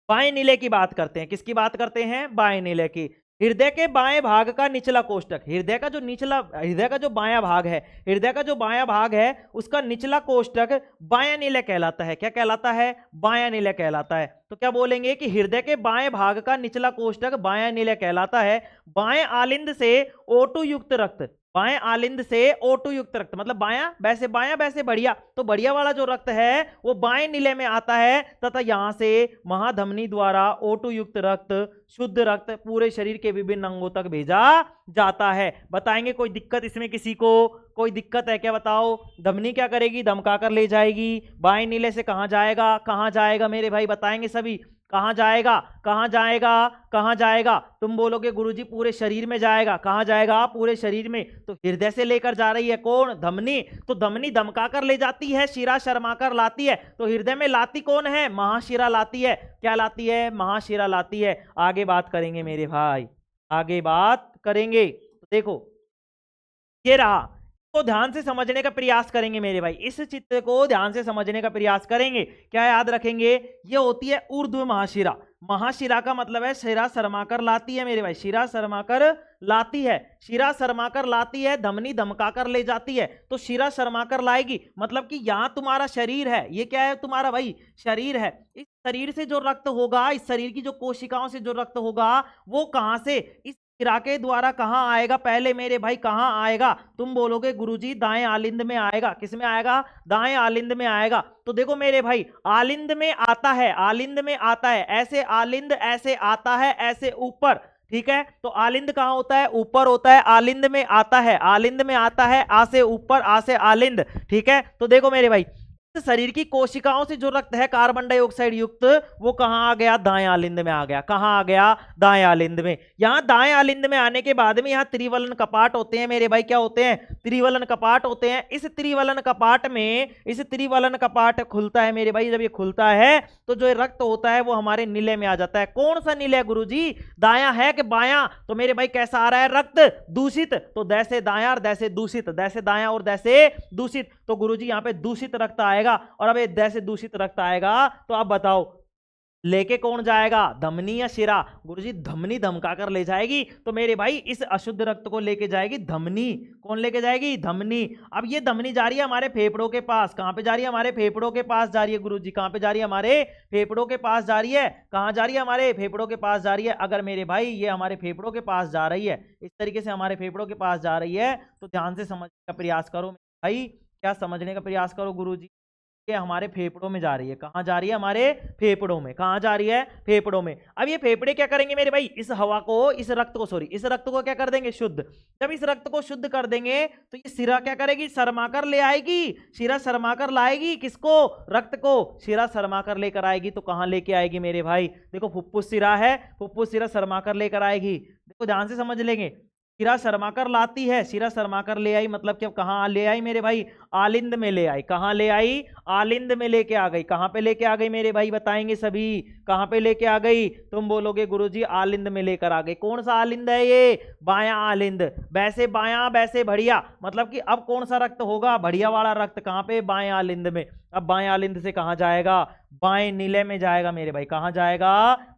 बाएं नीले की बात करते हैं। किसकी बात करते हैं, बाएं नीले की। हृदय के बाएं भाग का निचला कोष्ठक, हृदय का जो बायां भाग है, हृदय का जो बायां भाग है उसका निचला कोष्ठक बायां नीले कहलाता है। क्या कहलाता है, बायां नीले कहलाता है। तो क्या बोलेंगे कि हृदय के बाएं भाग का निचला कोष्ठक बायां नीले कहलाता है। बाएं आलिंद से O2 युक्त रक्त, बाएं आलिंद से O2 युक्त रक्त, मतलब बायां वैसे बढ़िया, तो बढ़िया वाला जो रक्त है वो बाएं नीले में आता है, तथा यहां से महाधमनी द्वारा O2 युक्त रक्त, शुद्ध रक्त पूरे शरीर के विभिन्न अंगों तक भेजा जाता है। बताएंगे कोई दिक्कत इसमें, किसी को कोई दिक्कत है क्या, बताओ। धमनी क्या करेगी, धमका कर ले जाएगी। बाएं नीले से कहां जाएगा, कहां जाएगा मेरे भाई, बताएंगे सभी। कहां जाएगा, कहां जाएगा, कहां जाएगा, तुम बोलोगे गुरुजी पूरे शरीर में जाएगा। कहां जाएगा, पूरे शरीर में। तो हृदय से लेकर जा रही है कौन, धमनी। तो धमनी धमका कर ले जाती है, शिरा शर्मा कर लाती है। तो हृदय में लाती कौन है, महाशिरा लाती है। क्या लाती है, महाशिरा लाती है। आगे बात करेंगे मेरे भाई, आगे बात करेंगे। तो देखो ये रहा, को ध्यान से समझने का प्रयास करेंगे मेरे भाई, इस चित्र को ध्यान से समझने का प्रयास करेंगे। क्या याद रखेंगे, ये होती है ऊर्ध्व महाशिरा। महाशिरा का मतलब है शिरा शर्माकर लाती है मेरे भाई, शिरा शर्माकर लाती है, शिरा शर्माकर लाती है, धमनी धमकाकर ले जाती है। तो शिरा शर्माकर लाएगी, मतलब कि यहां तुम्हारा शरीर है, ये क्या है तुम्हारा भाई, शरीर है। इस शरीर से जो रक्त होगा, इस शरीर की जो कोशिकाओं से जो रक्त होगा वो कहां से, इस शिरा के द्वारा कहां आएगा, पहले मेरे भाई कहां आएगा, तुम बोलोगे गुरुजी दाएं आलिंद में आएगा। किस में आएगा, दाएं आलिंद में आएगा। तो देखो मेरे भाई, आलिंद में आता है, आलिंद में आता है, ऐसे आलिंद, ऐसे आता है, ऐसे ऊपर, ठीक है। तो आलिंद कहां होता है, ऊपर होता है, आलिंद में आता है, आलिंद में आता है, आ से ऊपर, आ से आलिंद, ठीक है। तो देखो मेरे भाई, शरीर की कोशिकाओं से जो रक्त है कार्बन डाइऑक्साइड युक्त, वो कहां आ गया, दाएं आलिंद में आ गया। कहां आ गया, दाएं आलिंद में। यहां दाएं आलिंद में आने के बाद में यहां त्रिवलन कपाट होते हैं मेरे भाई, क्या होते हैं, त्रिवलन कपाट होते हैं। इस त्रिवलन कपाट में, इस त्रिवलन कपाट खुलता है मेरे भाई, जब ये खुलता है तो जो रक्त होता है वो हमारे नीले में आ जाता है। कौन सा नीले है गुरुजी, दायां है कि बायां। तो मेरे भाई कैसा आ रहा है, रक्त दूषित। तो दैसे दायां और दैसे दूषित, दैसे दायां और दैसे दूषित। तो गुरुजी यहां पे दूषित रक्त आएगा। और अब दैसे दूषित रक्त आएगा तो आप बताओ लेके कौन जाएगा, धमनी या शिरा। गुरुजी धमनी धमका कर ले जाएगी। तो मेरे भाई इस अशुद्ध रक्त को लेके जाएगी धमनी। कौन लेके जाएगी, धमनी। अब ये धमनी जा रही है हमारे फेफड़ों के पास। कहां पे जा रही है, हमारे फेफड़ों के पास जा रही है गुरुजी। कहां पे जा रही है, हमारे फेफड़ों के पास जा रही है। कहां जा रही है, हमारे फेफड़ों के पास जा रही है। अगर मेरे भाई ये हमारे फेफड़ों के पास जा रही है, इस तरीके से हमारे फेफड़ों के पास जा रही है, तो ध्यान से समझने का प्रयास करो भाई। क्या समझने का प्रयास करो गुरुजी, ये हमारे फेफड़ों में जा रही है। कहां जा रही है, हमारे फेफड़ों में। कहां जा रही है, फेफड़ों में। अब ये फेफड़े क्या करेंगे मेरे भाई, इस हवा को, इस रक्त को, सॉरी इस रक्त को क्या कर देंगे, शुद्ध। जब इस रक्त को शुद्ध कर देंगे तो ये शिरा क्या करेगी, शर्माकर ले आएगी। शिरा शर्माकर लाएगी किसको, रक्त को। शिरा शर्माकर लेकर आएगी। तो कहां लेके आएगी मेरे भाई, देखो फुफ्फुस शिरा है, फुफ्फुस शिरा शर्माकर लेकर आएगी। देखो ध्यान से समझ लेंगे, शिरा शर्माकर लाती है, शिरा शर्माकर ले आई, मतलब कि अब कहां ले आई मेरे भाई, आलिंद में ले आई। कहां ले आई, आलिंद में लेके आ गई। कहां पे लेके आ गई मेरे भाई, बताएंगे सभी। कहां पे लेके आ गई, तुम बोलोगे गुरुजी आलिंद में लेकर आ गई। कौन सा आलिंद है ये, बायां आलिंद। वैसे बायां वैसे बढ़िया, मतलब कि अब कौन सा रक्त होगा, बढ़िया वाला रक्त। कहां पे, बाएं आलिंद में। अब बाएं आलिंद से कहां जाएगा, बाएं नीले में जाएगा मेरे भाई। कहां जाएगा,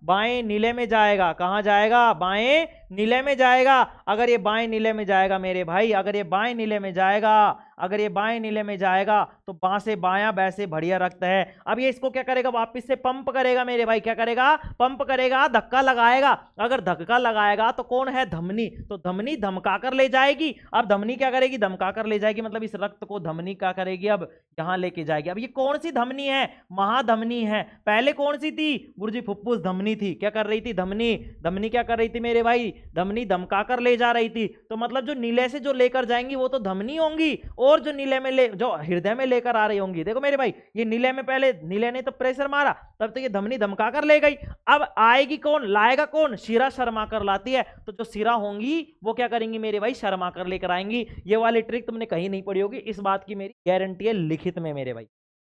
बाएं नीले में जाएगा। कहां जाएगा, बाएं नीले में जाएगा। अगर ये बाएं नीले में जाएगा मेरे भाई, अगर ये बाएं नीले में जाएगा, अगर ये बाएं नीले में जाएगा तो बां से बायां वैसे बढ़िया रक्त है। अब ये इसको क्या करेगा, वापस से पंप करेगा मेरे भाई, क्या करेगा, पंप करेगा, धक्का लगाएगा। अगर धक्का लगाएगा तो कौन है, धमनी, तो धमनी धमका कर ले जाएगी। अब धमनी क्या करेगी, धमका कर ले जाएगी, मतलब इस रक्त को धमनी क्या करेगी, अब यहां लेके जाएगी। अब ये कौन सी धमनी है, महाधमनी है। पहले कौन सी थी गुरुजी, फुफ्फुस धमनी थी। क्या कर रही थी, धमनी, धमनी क्या कर रही थी मेरे भाई, धमनी धमका कर ले जा रही थी। तो मतलब जो नीले से जो लेकर जाएंगी वो तो धमनी होंगी, और जो नीले में जो हृदय में लेकर आ रही होंगी, देखो मेरे भाई ये नीले में पहले नीले ने तो प्रेशर मारा, तब तो ये धमनी धमका कर ले गई। अब आएगी कौन, लाएगा कौन, शिरा शर्मा कर लाती है। तो जो शिरा होंगी वो क्या करेंगी मेरे भाई, शर्मा कर लेकर आएंगी। ये वाली ट्रिक तुमने कहीं नहीं पढ़ी होगी, इस बात की मेरी गारंटी है, लिखित में मेरे भाई,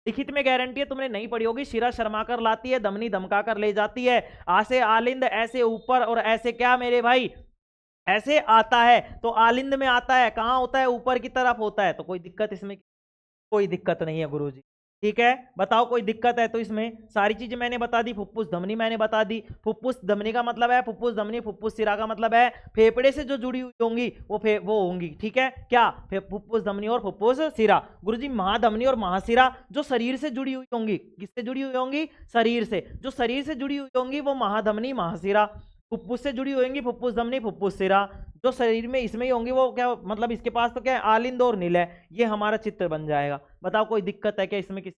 लिखित में गारंटी है, तुमने नहीं पढ़ी होगी। शिरा शर्मा कर लाती है, धमनी धमका कर ले जाती है। आसे आलिंद ऐसे ऊपर और ऐसे क्या मेरे भाई, ऐसे आता है। तो आलिंद में आता है, कहां होता है, ऊपर की तरफ होता है। तो कोई दिक्कत इसमें, कोई दिक्कत नहीं है गुरुजी, ठीक है। बताओ कोई दिक्कत है तो इसमें सारी चीजें मैंने बता दी। फुफ्फुस धमनी मैंने बता दी। फुफ्फुस धमनी का मतलब है फुफ्फुस धमनी, फुफ्फुस सिरा का मतलब है फेफड़े से जो जुड़ी हुई होंगी वो होंगी, ठीक है। क्या, फुफ्फुस धमनी और फुफ्फुस सिरा। गुरुजी महाधमनी और महासिरा जो शरीर से जुड़ी हुई होंगी, किससे जुड़ी हुई होंगी, शरीर से। जो शरीर से जुड़ी हुई होंगी वो महाधमनी महासिरा। फुफ्फुस से जुड़ी होंगी फुफ्फुस धमनी फुफ्फुस सिरा। जो शरीर में इसमें ही होंगी वो क्या, मतलब इसके पास तो क्या है, आलिंद और नील है। ये हमारा चित्र बन जाएगा। बताओ कोई दिक्कत है क्या इसमें, किस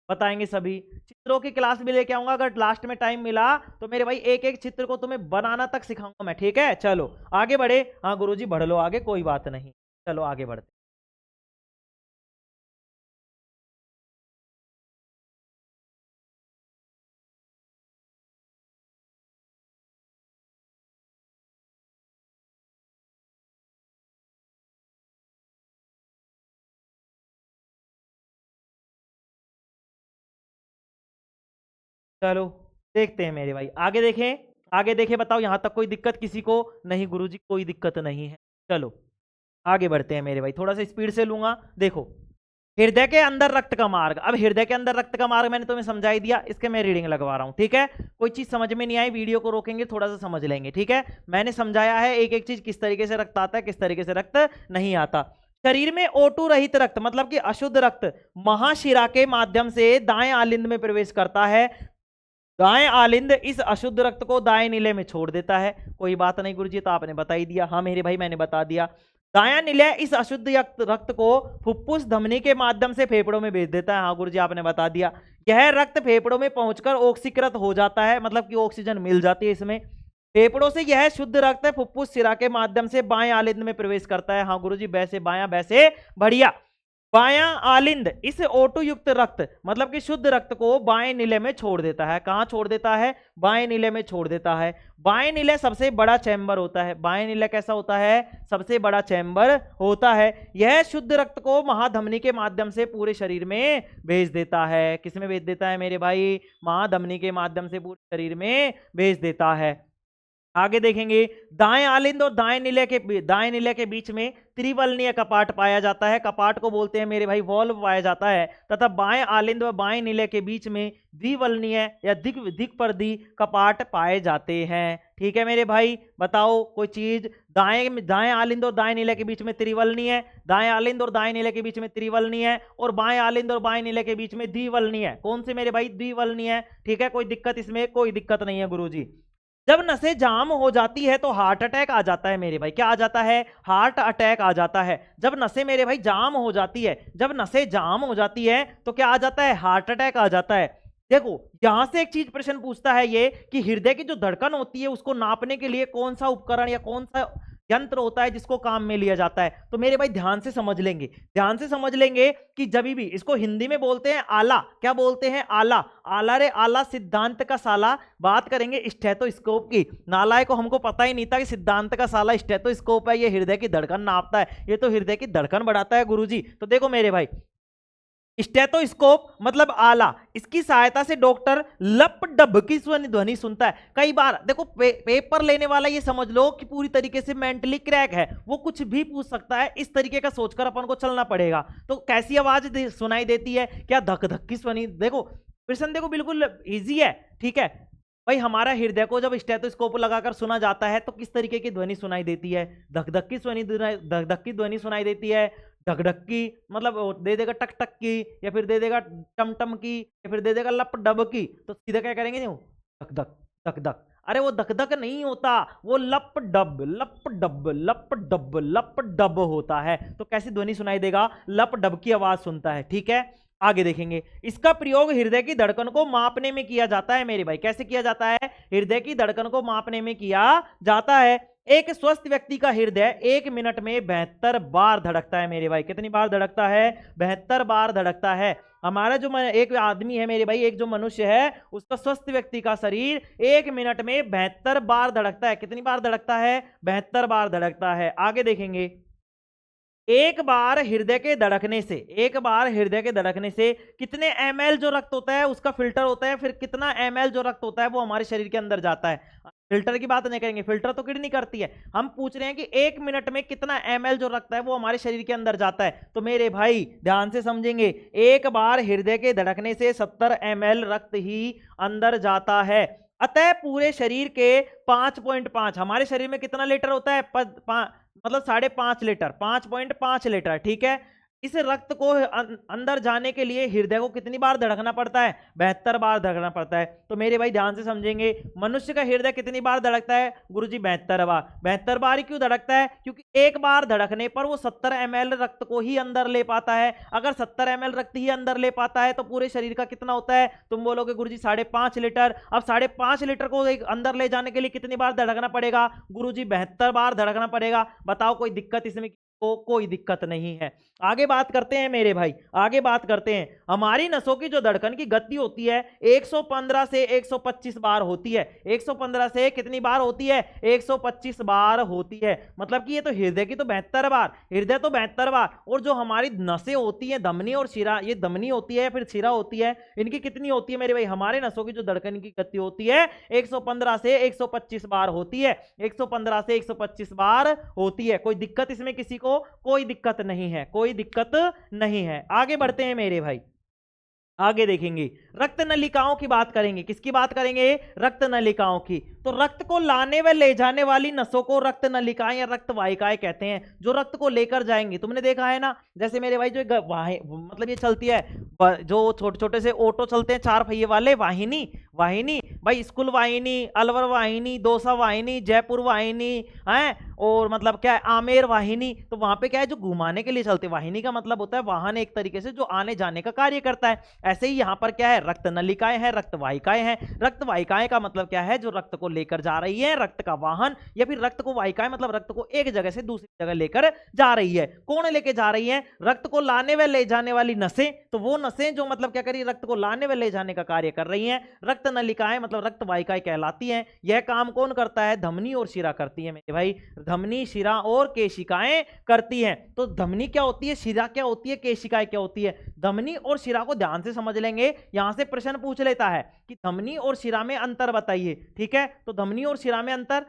बताएंगे सभी। चित्रों की क्लास भी लेके आऊंगा, अगर लास्ट में टाइम मिला तो मेरे भाई एक एक चित्र को तुम्हें बनाना तक सिखाऊंगा मैं, ठीक है। चलो आगे बढ़े, हाँ गुरुजी बढ़ लो आगे, कोई बात नहीं, चलो आगे बढ़ते। चलो देखते हैं मेरे भाई, आगे देखें, आगे देखें। बताओ यहां तक कोई दिक्कत किसी को, नहीं गुरुजी कोई दिक्कत नहीं है। चलो आगे बढ़ते हैं मेरे भाई, थोड़ा सा स्पीड से लूंगा। देखो हृदय के अंदर रक्त का मार्ग। अब हृदय के अंदर रक्त का मार्ग मैंने तुम्हें समझा ही दिया, इसके मैं रीडिंग लगवा रहा हूं, ठीक है। कोई चीज समझ में नहीं आई, वीडियो को रोकेंगे, थोड़ा सा समझ लेंगे, ठीक है। मैंने समझाया है एक एक चीज, किस तरीके से रक्त आता है, किस तरीके से रक्त नहीं आता। शरीर में O2 रहित रक्त, मतलब कि अशुद्ध रक्त महाशिरा के माध्यम से दाएं आलिंद में प्रवेश करता है। दाएं आलिंद इस अशुद्ध रक्त को दाएं नीले में छोड़ देता है। कोई बात नहीं गुरुजी, तो आपने बता ही दिया। हाँ मेरे भाई मैंने बता दिया। दायां नीले इस अशुद्ध रक्त को फुफ्फुस धमनी के माध्यम से फेफड़ों में भेज देता है। हाँ गुरुजी आपने बता दिया। यह रक्त फेफड़ों में पहुंचकर ऑक्सीकृत हो जाता है, मतलब कि ऑक्सीजन मिल जाती है इसमें। फेफड़ों से यह शुद्ध रक्त फुफ्फुस सिरा के माध्यम से बाएं आलिंद में प्रवेश करता है। हाँ गुरुजी, वैसे बायां वैसे बढ़िया। बायां आलिंद इस O2 युक्त रक्त, मतलब कि शुद्ध रक्त को बाएं नीले में छोड़ देता है। कहां छोड़ देता है, बाएं नीले में छोड़ देता है। बाएं नीले सबसे बड़ा चैम्बर होता है। बाएं नीले कैसा होता है, सबसे बड़ा चैम्बर होता है। यह शुद्ध रक्त को महाधमनी के माध्यम से पूरे शरीर में भेज देता है। किसमें भेज देता है मेरे भाई, महाधमनी के माध्यम से पूरे शरीर में भेज देता है। आगे देखेंगे, दाएं आलिंद और दाएं नीले के बीच में त्रिवलनीय कपाट पाया जाता है। कपाट को बोलते हैं मेरे भाई वॉल्व पाया जाता है। तथा बाएं आलिंद व बाएं नीले के बीच में द्विवलनीय या दिक्पर्दी कपाट पाए जाते हैं, ठीक है मेरे भाई। बताओ कोई चीज, दाएं आलिंद और दाएं नीले के बीच में त्रिवलनीय, दाएं आलिंद और दाएं नीले के बीच में त्रिवलनीय, और बाएं आलिंद और बाएं नीले के बीच में द्विवलनीय। कौन से मेरे भाई, द्विवलनीय, ठीक है। कोई दिक्कत इसमें, कोई दिक्कत नहीं है गुरुजी। जब नसें जाम हो जाती है तो हार्ट अटैक आ जाता है मेरे भाई। क्या आ जाता है, हार्ट अटैक आ जाता है। जब नसें मेरे भाई जाम हो जाती है, जब नसें जाम हो जाती है तो क्या आ जाता है, हार्ट अटैक आ जाता है। देखो यहां से एक चीज प्रश्न पूछता है ये कि हृदय की जो धड़कन होती है उसको नापने के लिए कौन सा उपकरण या कौन सा यंत्र होता है जिसको काम में लिया जाता है। तो मेरे भाई ध्यान से समझ लेंगे, ध्यान से समझ लेंगे कि जब भी इसको हिंदी में बोलते हैं आला। क्या बोलते हैं, आला। आला रे आला, सिद्धांत का साला। बात करेंगे स्टेथोस्कोप की। नालाय को हमको पता ही नहीं था कि सिद्धांत का साला स्टेथोस्कोप है, ये हृदय की धड़कन नापता है। ये तो हृदय की धड़कन बढ़ाता है गुरुजी। तो देखो मेरे भाई, स्टेथोस्कोप मतलब आला, इसकी सहायता से डॉक्टर लप डब की ध्वनि सुनता है। कई बार देखो पेपर लेने वाला ये समझ लो कि पूरी तरीके से मेंटली क्रैक है, वो कुछ भी पूछ सकता है। इस तरीके का सोचकर अपन को चलना पड़ेगा। तो कैसी आवाज सुनाई देती है, क्या धक धक की ध्वनि। देखो प्रश्न देखो बिल्कुल इजी है, ठीक है भाई। हमारा हृदय को जब स्टेथोस्कोप लगाकर सुना जाता है तो किस तरीके की ध्वनि सुनाई देती है, धक धक की ध्वनि, धक धक की ध्वनि सुनाई देती है। ढक ढक की, मतलब वो दे देगा टक टक की, या फिर दे देगा टम टम की, या फिर दे देगा लप डब की, तो सीधा क्या करेंगे धक धक धक धक। अरे वो धक धक नहीं होता, वो लप डब लप डब लप डब लप डब होता है। तो कैसी ध्वनि सुनाई देगा? लप डब की आवाज सुनता है। ठीक है, आगे देखेंगे। इसका प्रयोग हृदय की धड़कन को मापने में किया जाता है मेरे भाई। कैसे किया जाता है? हृदय की धड़कन को मापने में किया जाता है। एक स्वस्थ व्यक्ति का हृदय 1 मिनट में 72 बार धड़कता है मेरे भाई। कितनी बार धड़कता है? 72 बार धड़कता है। हमारा जो एक आदमी है मेरे भाई, एक जो मनुष्य है, उसका स्वस्थ व्यक्ति का शरीर 1 मिनट में 72 बार धड़कता है। कितनी बार धड़कता है? 72 बार धड़कता है। आगे देखेंगे। एक बार हृदय के धड़कने से कितने ml जो रक्त होता है उसका फिल्टर होता है, फिर कितना ml जो रक्त होता है वो हमारे शरीर के अंदर जाता है। फिल्टर की बात नहीं करेंगे, फिल्टर तो किडनी करती है। हम पूछ रहे हैं कि 1 मिनट में कितना ml जो रक्त है वो हमारे शरीर के अंदर जाता है। तो मेरे भाई ध्यान से समझेंगे, एक बार हृदय के धड़कने से 70 ml रक्त ही अंदर जाता है। अतः पूरे शरीर के 5.5, हमारे शरीर में कितना लीटर होता है? मतलब 5.5 लीटर, 5.5 लीटर। ठीक है, इस रक्त को अंदर जाने के लिए हृदय को कितनी बार धड़कना पड़ता है? 72 बार धड़कना पड़ता है। तो मेरे भाई ध्यान से समझेंगे, मनुष्य का हृदय कितनी बार धड़कता है गुरुजी? 72 बार। 72 बार क्यों धड़कता है? क्योंकि एक बार धड़कने पर वो 70 ml रक्त को ही अंदर ले पाता है। अगर 70 ml रक्त ही अंदर ले पाता है तो पूरे शरीर का कितना होता है? तुम बोलोगे गुरुजी 5.5 लीटर। अब 5.5 लीटर को अंदर ले जाने के लिए कितनी बार धड़कना पड़ेगा गुरुजी? 72 बार धड़कना पड़ेगा। बताओ कोई दिक्कत इसमें? कोई दिक्कत नहीं है। आगे बात करते हैं मेरे भाई, आगे बात करते हैं। हमारी नसों की जो धड़कन की गति होती है 115 से 125 बार होती है। 115 से कितनी बार होती है? 125 बार होती है। मतलब कि ये तो हृदय की तो 72 बार, हृदय तो 72 बार, और जो हमारी नसें होती हैं धमनी और शिरा, ये धमनी होती है फिर शिरा होती है, इनकी कितनी होती है मेरे भाई? हमारे नसों की जो धड़कन की गति होती है 115 से 125 बार होती है। 115 से 125 बार होती है। कोई दिक्कत इसमें किसी को? कोई दिक्कत नहीं है, कोई दिक्कत नहीं है। आगे बढ़ते हैं मेरे भाई, आगे देखेंगे। रक्त नलिकाओं की बात करेंगे। किसकी बात करेंगे? रक्त नलिकाओं की। तो रक्त को लाने व ले जाने वाली नसों को रक्त नलिकाएं या रक्त वाहिकाएं कहते हैं, जो रक्त को लेकर जाएंगे। तुमने देखा है ना, जैसे मेरे भाई जो मतलब ये चलती है, जो छोटे छोटे से ऑटो चलते हैं 4 पहिए वाले, वाहिनी भाई, स्कूल वाहिनी, अलवर वाहिनी, दौसा वाहिनी, जयपुर वाहिनी है, और मतलब क्या है, आमेर वाहिनी। तो वहां पे क्या है, जो घुमाने के लिए चलते। वाहिनी का मतलब होता है वाहन, एक तरीके से जो आने जाने का कार्य करता है। ऐसे ही यहां पर क्या है, रक्त नलिकाएं हैं, रक्त वाहिकाएं हैं। रक्त वाहिकाएं का मतलब क्या है? जो रक्त को लेकर जा रही है, रक्त का वाहन, या फिर रक्त को वाहिकाएं मतलब रक्त को एक जगह से दूसरी जगह लेकर जा रही है। कौन लेके जा रही है? रक्त को लाने व ले जाने वाली नसें। तो वो नसें जो मतलब क्या करी, रक्त को लाने व ले जाने का कार्य कर रही हैं। रक्त नलिकाएं मतलब रक्त वाहिकाएं कहलाती हैं। यह काम कौन करता है? धमनी और शिरा करती है मेरे भाई। धमनी, शिरा और केशिकाएं करती हैं। तो धमनी क्या होती है, शिरा क्या होती है, केशिकाएं क्या होती है? धमनी और शिरा को ध्यान से समझ लेंगे, यहां से प्रश्न पूछ लेता है कि धमनी और शिरा में अंतर बताइए। ठीक है, तो धमनी और शिरा में अंतर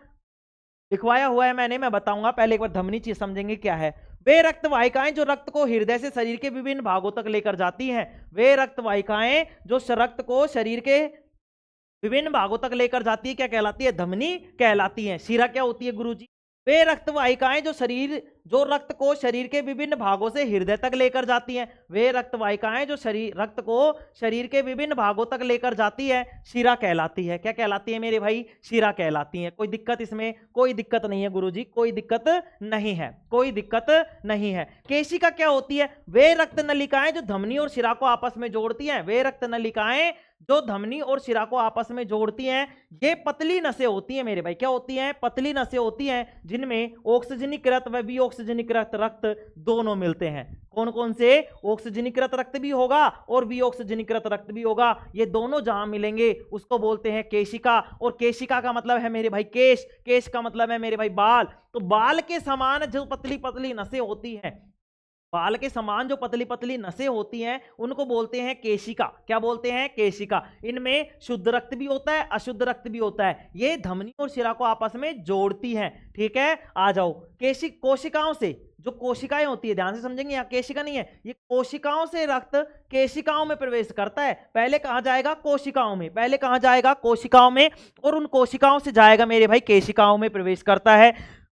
लिखवाया हुआ है मैंने, मैं बताऊंगा। पहले एक बार धमनी चीज समझेंगे क्या है। वे रक्त वाहिकाएं जो रक्त को हृदय से शरीर के विभिन्न भागों तक लेकर जाती हैं। वे रक्त वाहिकाएं जो रक्त को शरीर के विभिन्न भागों तक लेकर जाती है, क्या कहलाती है? धमनी कहलाती है। शिरा क्या होती है गुरुजी? वे रक्त वाहिकाएं जो रक्त को शरीर के विभिन्न भागों से हृदय तक लेकर जाती हैं। वे रक्त वाहिकाएं जो रक्त को शरीर के विभिन्न भागों तक लेकर जाती है, शिरा कहलाती है। क्या कहलाती है मेरे भाई? शिरा कहलाती है। कोई दिक्कत इसमें? कोई दिक्कत नहीं है गुरुजी, कोई दिक्कत नहीं है, कोई दिक्कत नहीं है। केशिका क्या होती है? वे रक्त नलिकाएं जो धमनी और शिरा को आपस में जोड़ती हैं। वे रक्त नलिकाएं जो धमनी और शिरा को आपस में जोड़ती हैं, ये पतली नसें होती हैं मेरे भाई। क्या होती हैं? पतली नसें होती हैं, जिनमें ऑक्सीजनीकृत व विऑक्सीजनीकृत रक्त दोनों मिलते हैं। कौन कौन से? ऑक्सीजनीकृत रक्त भी होगा और विऑक्सीजनीकृत रक्त भी होगा। ये दोनों जहां मिलेंगे उसको बोलते हैं केशिका। और केशिका का मतलब है मेरे भाई केश, केश का मतलब है मेरे भाई बाल। तो बाल के समान जो पतली पतली नसें होती हैं, बाल के समान जो पतली पतली नसें होती हैं, उनको बोलते हैं केशिका। क्या बोलते हैं? केशिका। इनमें शुद्ध रक्त भी होता है, अशुद्ध रक्त भी होता है। ये धमनी और शिरा को आपस में जोड़ती हैं। ठीक है, आ जाओ। कोशिकाओं से जो कोशिकाएं होती है, ध्यान से समझेंगे, यहाँ केशिका नहीं है, ये कोशिकाओं से रक्त केशिकाओं में प्रवेश करता है। पहले कहां जाएगा? कोशिकाओं में। पहले कहां जाएगा? कोशिकाओं में, और उन कोशिकाओं से जाएगा मेरे भाई केशिकाओं में प्रवेश करता है।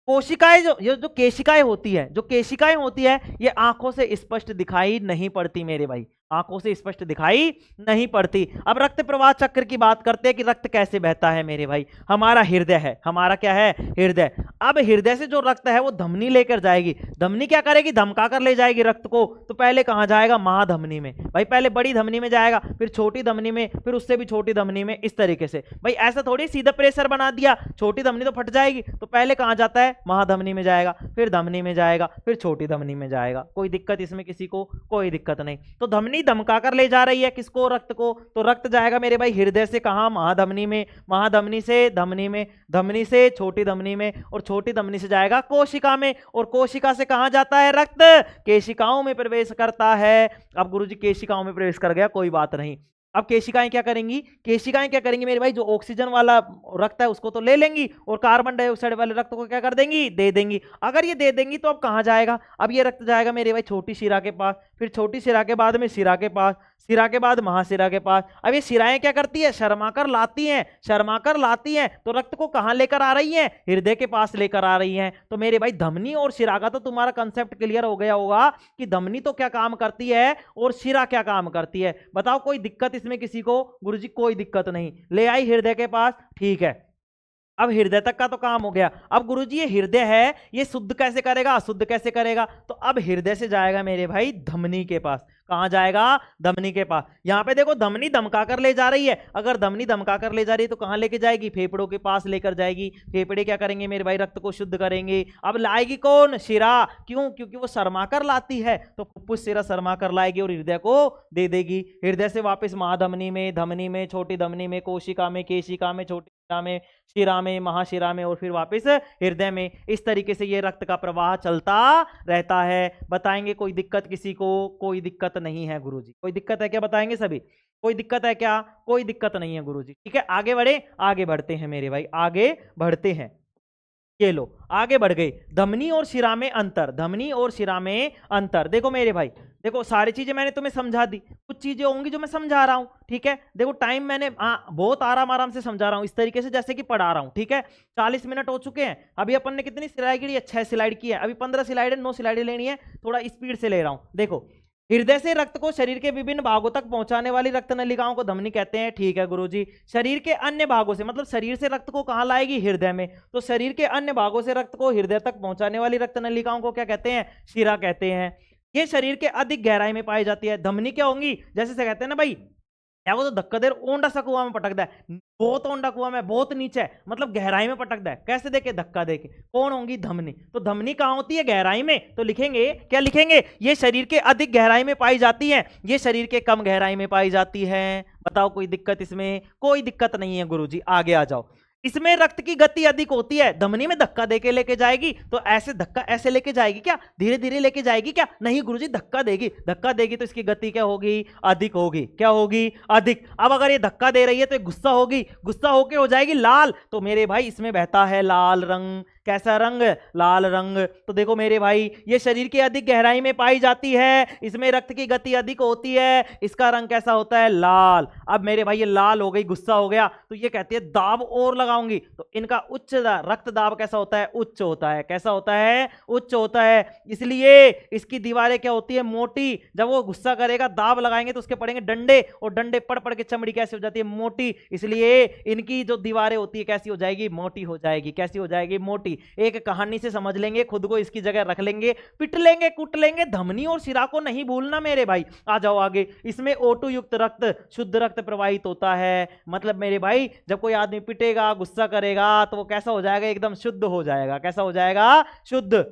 कोशिकाएं जो केशिकाएं होती है, जो केशिकाएं होती है, ये आंखों से स्पष्ट दिखाई नहीं पड़ती मेरे भाई, आंखों से स्पष्ट दिखाई नहीं पड़ती। अब रक्त प्रवाह चक्र की बात करते हैं कि रक्त कैसे बहता है मेरे भाई। हमारा हृदय है, हमारा क्या है, हृदय। अब हृदय से जो रक्त है वो धमनी लेकर जाएगी। धमनी क्या करेगी, धमका कर ले जाएगी रक्त को। तो पहले कहां जाएगा, महाधमनी में भाई। पहले बड़ी धमनी में जाएगा, फिर छोटी धमनी में, फिर उससे भी छोटी धमनी में, इस तरीके से भाई। ऐसा थोड़ी सीधा प्रेशर बना दिया, छोटी धमनी तो फट जाएगी। तो पहले कहां जाता है, महाधमनी में जाएगा, फिर धमनी में जाएगा, फिर छोटी धमनी में जाएगा। कोई दिक्कत इसमें किसी को, कोई दिक्कत नहीं। तो धमनी धमका कर ले जा रही है किसको, रक्त को। तो रक्त जाएगा मेरे भाई हृदय से कहां, महाधमनी में, महाधमनी से धमनी में, धमनी से छोटी धमनी में, और छोटी धमनी से जाएगा कोशिका में, और कोशिका से कहां जाता है रक्त, केशिकाओं में प्रवेश करता है। अब गुरुजी केशिकाओं में प्रवेश कर गया, कोई बात नहीं। अब केशिकाएं क्या करेंगी, केशिकाएं क्या करेंगी मेरे भाई, जो ऑक्सीजन वाला रक्त है उसको तो ले लेंगी, और कार्बन डाइऑक्साइड वाले रक्त को क्या कर देंगी, दे देंगी। अगर ये दे देंगी तो अब कहां जाएगा, अब ये रक्त जाएगा मेरे भाई छोटी शिरा के पास, फिर छोटी शिरा के बाद में शिरा के पास, शिरा के बाद महाशिरा के पास। अब ये शिराएं क्या करती है, शर्माकर लाती हैं, शर्माकर लाती हैं। तो रक्त को कहां लेकर आ रही हैं, हृदय के पास लेकर आ रही हैं। तो मेरे भाई धमनी और शिरा का तो तुम्हारा कंसेप्ट क्लियर हो गया होगा कि धमनी तो क्या काम करती है और शिरा क्या काम करती है। बताओ कोई दिक्कत इसमें किसी को, गुरुजी कोई दिक्कत नहीं। ले आई हृदय के पास, ठीक है। अब हृदय तक का तो काम हो गया। अब गुरुजी ये हृदय है, ये शुद्ध कैसे करेगा, अशुद्ध कैसे करेगा। तो अब हृदय से जाएगा मेरे भाई धमनी के पास। कहां जाएगा, धमनी के पास। यहां पे देखो धमनी धमका कर ले जा रही है। अगर धमनी धमका कर ले जा रही है तो कहां लेके जाएगी, फेफड़ों के पास लेकर जाएगी। फेफड़े क्या करेंगे मेरे भाई, रक्त को शुद्ध करेंगे। अब लाएगी कौन, शिरा। क्यों, क्योंकि वो शर्मा कर लाती है, तो फुफ्फुस शिरा शर्मा कर लाएगी और हृदय को दे देगी। हृदय से वापस महाधमनी में, धमनी में, छोटी धमनी में, कोशिका में, केशिका में, छोटी में, शिरा में, महाशिरा में, और फिर वापस हृदय में। इस तरीके से ये रक्त का प्रवाह चलता रहता है। बताएंगे कोई दिक्कत किसी को, कोई दिक्कत नहीं है गुरुजी। कोई दिक्कत है क्या, बताएंगे सभी, कोई दिक्कत है क्या, कोई दिक्कत नहीं है गुरुजी। ठीक है, आगे बढ़े, आगे बढ़ते हैं मेरे भाई, आगे बढ़ते हैं। ये लो आगे बढ़ गए। धमनी और शिरा में अंतर, धमनी और शिरा में अंतर। देखो मेरे भाई, देखो सारी चीजें मैंने तुम्हें समझा दी, कुछ चीजें होंगी जो मैं समझा रहा हूं, ठीक है। देखो टाइम मैंने बहुत आराम आराम से समझा रहा हूं, इस तरीके से जैसे कि पढ़ा रहा हूं, ठीक है। 40 मिनट हो चुके हैं। अभी अपन ने कितनी स्लाइड की, 6 स्लाइड की है। अभी 15 स्लाइड है, 9 स्लाइडें लेनी है, थोड़ा स्पीड से ले रहा हूं। देखो, हृदय से रक्त को शरीर के विभिन्न भागों तक पहुंचाने वाली रक्त नलिकाओं को धमनी कहते हैं, ठीक है गुरुजी। शरीर के अन्य भागों से, मतलब शरीर से रक्त को कहां लाएगी, हृदय में। तो शरीर के अन्य भागों से रक्त को हृदय तक पहुंचाने वाली रक्त नलिकाओं को क्या कहते हैं, शिरा कहते हैं। ये शरीर के अधिक गहराई में पाई जाती है। धमनी क्या होंगी, जैसे से कहते हैं ना भाई, या वो तो धक्का देर ओंडा सा कुआं में पटकता है, बहुत ओंडा कुआं में, बहुत नीचे है, मतलब गहराई में पटकता है। कैसे देके, धक्का देके। कौन होंगी, धमनी। तो धमनी कहां होती है, गहराई में। तो लिखेंगे, क्या लिखेंगे, ये शरीर के अधिक गहराई में पाई जाती है, ये शरीर के कम गहराई में पाई जाती है। बताओ कोई दिक्कत इसमें, कोई दिक्कत नहीं है गुरुजी। आगे आ जाओ। इसमें रक्त की गति अधिक होती है। धमनी में धक्का देके लेके जाएगी, तो ऐसे धक्का ऐसे लेके जाएगी क्या, धीरे धीरे लेके जाएगी क्या, नहीं गुरुजी, धक्का देगी। धक्का देगी तो इसकी गति क्या होगी, अधिक होगी। क्या होगी, अधिक। अब अगर ये धक्का दे रही है तो गुस्सा होगी, गुस्सा होके हो जाएगी लाल। तो मेरे भाई इसमें बहता है लाल रंग। कैसा रंग, लाल रंग। तो देखो मेरे भाई, ये शरीर की अधिक गहराई में पाई जाती है, इसमें रक्त की गति अधिक होती है, इसका रंग कैसा होता है, लाल। अब मेरे भाई ये लाल हो गई, गुस्सा हो गया, तो ये कहती है दाब और लगाऊंगी। तो इनका उच्च रक्त दाब कैसा होता है, उच्च होता है। कैसा होता है, उच्च होता है। इसलिए इसकी दीवारें क्या होती है, मोटी। जब वो गुस्सा करेगा, दाब लगाएंगे तो उसके पड़ेंगे डंडे, और डंडे पड़ पड़ के चमड़ी कैसी हो जाती है, मोटी। इसलिए इनकी जो दीवारें होती है कैसी हो जाएगी, मोटी हो जाएगी। कैसी हो जाएगी, मोटी। एक कहानी से समझ लेंगे, खुद को इसकी जगह रख लेंगे, पिट लेंगे, कुट लेंगे। धमनी और शिरा को नहीं भूलना मेरे भाई। आ जाओ आगे। इसमें O2 युक्त रक्त, शुद्ध रक्त प्रवाहित होता है। मतलब मेरे भाई, जब कोई आदमी पिटेगा, गुस्सा करेगा, तो वो कैसा हो जाएगा, एकदम शुद्ध हो जाएगा। कैसा हो जाएगा, शुद्ध।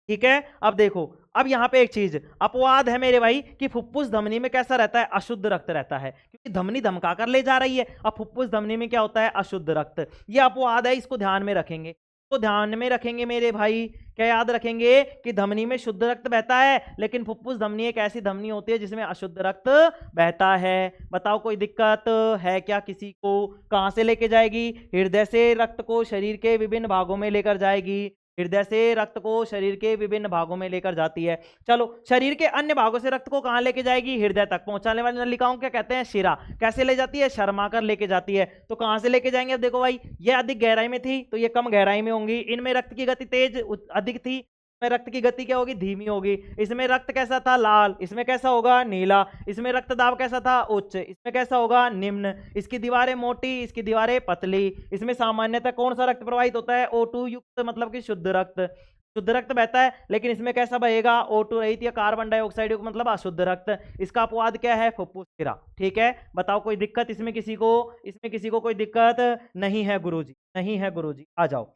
ठीक है। अब देखो, अब यहां पे एक चीज अपवाद है मेरे भाई, कि फुफ्फुस धमनी में कैसा रहता है, अशुद्ध रक्त रहता है, क्योंकि धमनी धमका कर ले जा रही है। अब फुफ्फुस धमनी में क्या होता है, अशुद्ध रक्त। ये अपवाद है, इसको ध्यान में रखेंगे, तो ध्यान में रखेंगे मेरे भाई। क्या याद रखेंगे कि धमनी में शुद्ध रक्त बहता है, लेकिन फुफ्फुस धमनी एक ऐसी धमनी होती है जिसमें अशुद्ध रक्त बहता है। बताओ कोई दिक्कत है क्या किसी को। कहां से लेके जाएगी, हृदय से रक्त को शरीर के विभिन्न भागों में लेकर जाएगी। हृदय से रक्त को शरीर के विभिन्न भागों में लेकर जाती है। चलो, शरीर के अन्य भागों से रक्त को कहां लेके जाएगी? हृदय तक। पहुंचाने वाली नलिकाओं क्या कहते हैं? शिरा। कैसे ले जाती है? शर्माकर लेके जाती है। तो कहां से लेके जाएंगे? अब देखो भाई, ये अधिक गहराई में थी तो ये कम गहराई में होंगी। इनमें रक्त की गति तेज अधिक थी, में रक्त की गति क्या होगी? धीमी होगी। इसमें रक्त कैसा था? लाल। इसमें कैसा होगा? नीला। इसमें रक्त दाब कैसा था? उच्च। इसमें कैसा होगा? निम्न। इसकी दीवारें मोटी, इसकी दीवारें पतली। इसमें सामान्यतः कौन सा रक्त प्रवाहित होता है? O2 युक्त, मतलब कि शुद्ध रक्त। शुद्ध रक्त बहता है, लेकिन इसमें कैसा बहेगा? O2 रहित या कार्बन डाइऑक्साइड युक्त, मतलब अशुद्ध रक्त। इसका अपवाद क्या है? फुफ्फुस शिरा। ठीक है, बताओ कोई दिक्कत इसमें किसी को? इसमें किसी को कोई दिक्कत नहीं है गुरुजी, नहीं है गुरुजी। आ जाओ,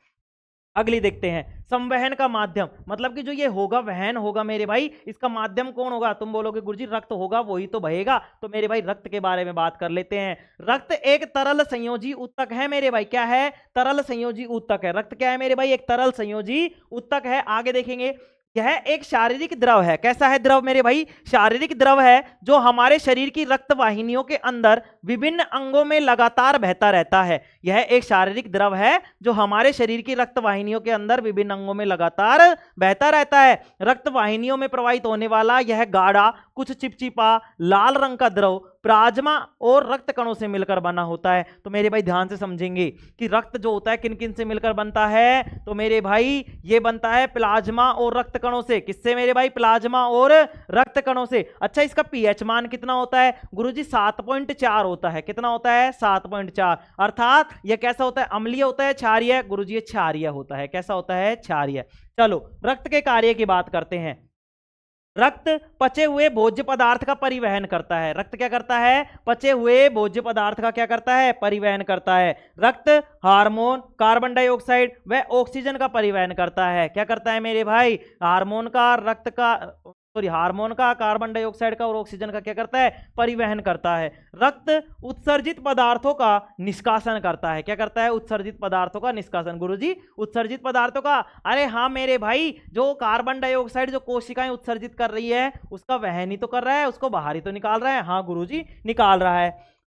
अगली देखते हैं। संवहन का माध्यम, मतलब कि जो ये होगा वहन होगा मेरे भाई, इसका माध्यम कौन होगा? तुम बोलोगे गुरुजी रक्त होगा, वही तो बहेगा। तो मेरे भाई रक्त के बारे में बात कर लेते हैं। रक्त एक तरल संयोजी ऊतक है मेरे भाई। क्या है? तरल संयोजी ऊतक है। रक्त क्या है मेरे भाई? एक तरल संयोजी ऊतक है। आगे देखेंगे, यह एक शारीरिक द्रव है। कैसा है द्रव मेरे भाई? शारीरिक द्रव है, जो हमारे शरीर की रक्त वाहिनियों के अंदर विभिन्न अंगों में लगातार बहता रहता है। यह एक शारीरिक द्रव है जो हमारे शरीर की रक्त वाहिनियों के अंदर विभिन्न अंगों में लगातार बहता रहता है। रक्त वाहिनियों में प्रवाहित होने वाला यह गाढ़ा, कुछ चिपचिपा लाल रंग का द्रव प्लाज्मा और रक्त कणों से मिलकर बना होता है। तो मेरे भाई ध्यान से समझेंगे कि रक्त जो होता है किन किन से मिलकर बनता है? तो मेरे भाई ये बनता है प्लाज्मा और रक्त कणों से। किससे मेरे भाई? प्लाज्मा और रक्त कणों से। अच्छा, इसका पीएच मान कितना होता है? गुरुजी 7.4 होता है। कितना होता है? 7.4। अर्थात यह कैसा होता है? अम्लीय होता है, क्षारीय? गुरुजी ये क्षारीय होता है। कैसा होता है? क्षारीय। चलो, रक्त के कार्य की बात करते हैं। रक्त पचे हुए भोज्य पदार्थ का परिवहन करता है। रक्त क्या करता है? पचे हुए भोज्य पदार्थ का क्या करता है? परिवहन करता है। रक्त हार्मोन, कार्बन डाइऑक्साइड व ऑक्सीजन का परिवहन करता है। क्या करता है मेरे भाई? हार्मोन का, रक्त का, हार्मोन का, कार्बन डाइऑक्साइड का और ऑक्सीजन का क्या करता है? परिवहन करता है। रक्त उत्सर्जित पदार्थों का निष्कासन करता है। क्या करता है? उत्सर्जित पदार्थों का निष्कासन। गुरुजी उत्सर्जित पदार्थों का? अरे हाँ मेरे भाई, जो कार्बन डाइऑक्साइड जो कोशिकाएं उत्सर्जित कर रही है उसका वहन ही तो कर रहा है, उसको बाहर ही तो निकाल रहा है। हाँ गुरुजी, निकाल रहा है।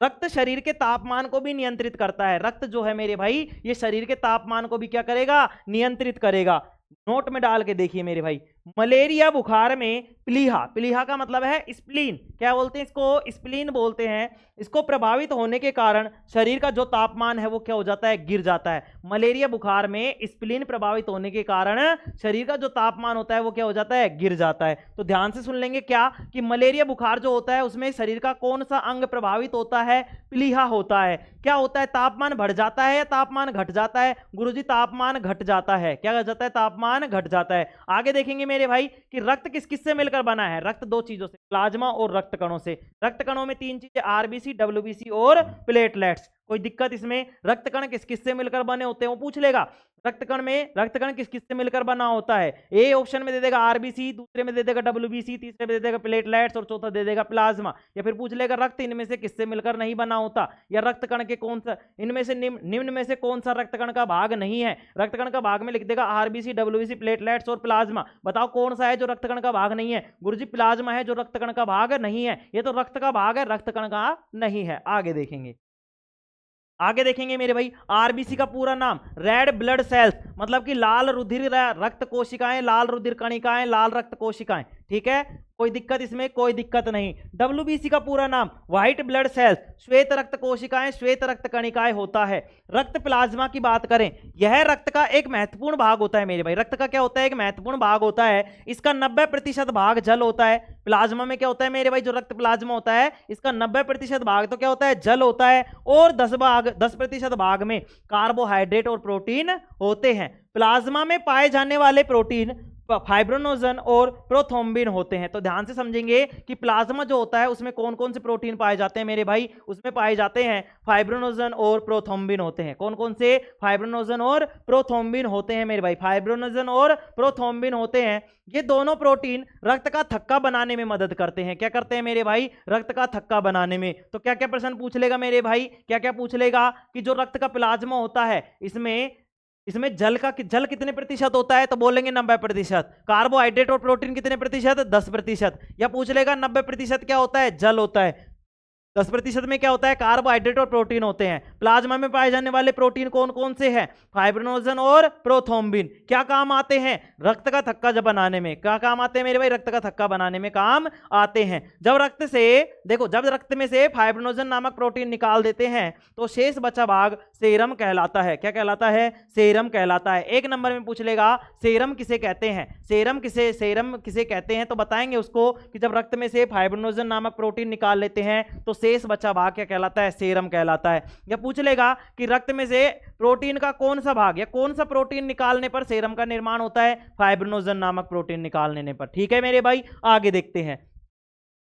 रक्त शरीर के तापमान को भी नियंत्रित करता है। रक्त जो है मेरे भाई, ये शरीर के तापमान को भी क्या करेगा? नियंत्रित करेगा। नोट में डाल के देखिए मेरे भाई, मलेरिया बुखार में प्लीहा, प्लीहा का मतलब है स्प्लीन, क्या बोलते हैं इसको? स्प्लीन बोलते हैं। इसको प्रभावित होने के कारण शरीर का जो तापमान है वो क्या हो जाता है? गिर जाता है। मलेरिया बुखार में स्प्लीन प्रभावित होने के कारण शरीर का जो तापमान होता है वो क्या हो जाता है? गिर जाता है। तो ध्यान से सुन लेंगे क्या कि मलेरिया बुखार जो होता है उसमें शरीर का कौन सा अंग प्रभावित होता है? प्लीहा होता है। क्या होता है? तापमान बढ़ जाता है या तापमान घट जाता है? गुरुजी तापमान घट जाता है। क्या घट जाता है? तापमान घट जाता है। आगे देखेंगे मेरे भाई कि रक्त किस किस से मिलकर बना है? रक्त दो चीजों से, प्लाज्मा और रक्त कणों से। रक्त कणों में तीन चीजें, आरबीसी, डब्ल्यूबीसी और प्लेटलेट्स। कोई दिक्कत इसमें? रक्त कण किस किस से मिलकर बने होते हैं वो पूछ लेगा। रक्त कण किस किस से मिलकर बना होता है? ए ऑप्शन में दे देगा आरबीसी, दूसरे में दे देगा डब्ल्यूबीसी, तीसरे में दे देगा प्लेटलेट्स और चौथा दे देगा प्लाज्मा। या फिर पूछ लेगा रक्त इनमें से किससे मिलकर नहीं बना होता, या रक्त कण के कौन सा इनमें से निम्न में से कौन सा रक्त कण का भाग नहीं है? रक्त कण का भाग में लिख देगा आरबीसी, डब्ल्यूबीसी, प्लेटलेट्स और प्लाज्मा। बताओ कौन सा है जो रक्त कण का भाग नहीं है? गुरुजी प्लाज्मा है जो रक्त कण का भाग नहीं है। ये तो रक्त का भाग है, रक्त कण का नहीं है। आगे देखेंगे मेरे भाई, आरबीसी का पूरा नाम रेड ब्लड सेल्स, मतलब कि लाल रुधिर रक्त कोशिकाएं, लाल रुधिर कणिकाएं, लाल रक्त कोशिकाएं। ठीक है, कोई दिक्कत इसमें? कोई दिक्कत नहीं। डब्ल्यूबीसी का पूरा नाम व्हाइट ब्लड सेल्स, श्वेत रक्त कोशिकाएं, श्वेत रक्त कणिकाएं होता है। रक्त प्लाज्मा की बात करें, यह रक्त का एक महत्वपूर्ण भाग होता है मेरे भाई। रक्त का क्या होता है? एक महत्वपूर्ण भाग होता है। इसका 90% भाग जल होता है। प्लाज्मा में क्या होता है मेरे भाई? जो रक्त प्लाज्मा होता है इसका 90% भाग तो क्या होता है? जल होता है। और 10% भाग में कार्बोहाइड्रेट और प्रोटीन होते हैं। प्लाज्मा में पाए जाने वाले प्रोटीन फाइब्रोनोजन और प्रोथ्रोम्बिन होते हैं। तो ध्यान से समझेंगे कि प्लाज्मा जो होता है उसमें कौन कौन से प्रोटीन पाए जाते हैं मेरे भाई? उसमें पाए जाते हैं फाइब्रोनोजन और प्रोथ्रोम्बिन होते हैं। कौन कौन से? फाइब्रोनोजन और प्रोथ्रोम्बिन होते हैं मेरे भाई। फाइब्रोनोजन और प्रोथ्रोम्बिन होते हैं। ये दोनों प्रोटीन रक्त का थक्का बनाने में मदद करते हैं। क्या करते हैं मेरे भाई? रक्त का थक्का बनाने में। तो क्या क्या प्रश्न पूछ लेगा मेरे भाई? क्या क्या पूछ लेगा कि जो रक्त का प्लाज्मा होता है इसमें जल कितने प्रतिशत होता है? तो बोलेंगे 90%। कार्बोहाइड्रेट और प्रोटीन कितने प्रतिशत? 10%। या पूछ लेगा 90% क्या होता है? जल होता है। 10% में क्या होता है, कार्बोहाइड्रेट और प्रोटीन होते हैं। प्लाज्मा में पाए जाने वाले प्रोटीन कौन कौन से हैं, फाइब्रिनोजन और प्रोथ्रोम्बिन। क्या काम आते हैं, रक्त का थक्का जब बनाने में। क्या काम आते हैं मेरे भाई, रक्त का थक्का बनाने में काम आते हैं। जब रक्त से देखो, जब रक्त में से फाइब्रिनोजन नामक प्रोटीन निकाल देते हैं तो शेष बचा भाग सेरम कहलाता है। क्या कहलाता है, सेरम कहलाता है। एक नंबर में पूछ लेगा सेरम किसे कहते हैं, सेरम किसे कहते हैं, तो बताएंगे उसको कि जब रक्त में से फाइब्रिनोजन नामक प्रोटीन निकाल लेते हैं तो शेष बचा भाग क्या कहलाता है, सेरम कहलाता है। या पूछ लेगा कि रक्त में से प्रोटीन का कौन सा भाग या कौन सा प्रोटीन निकालने पर सेरम का निर्माण होता है, फाइब्रिनोजन नामक प्रोटीन निकालने पर। ठीक है मेरे भाई, आगे देखते हैं।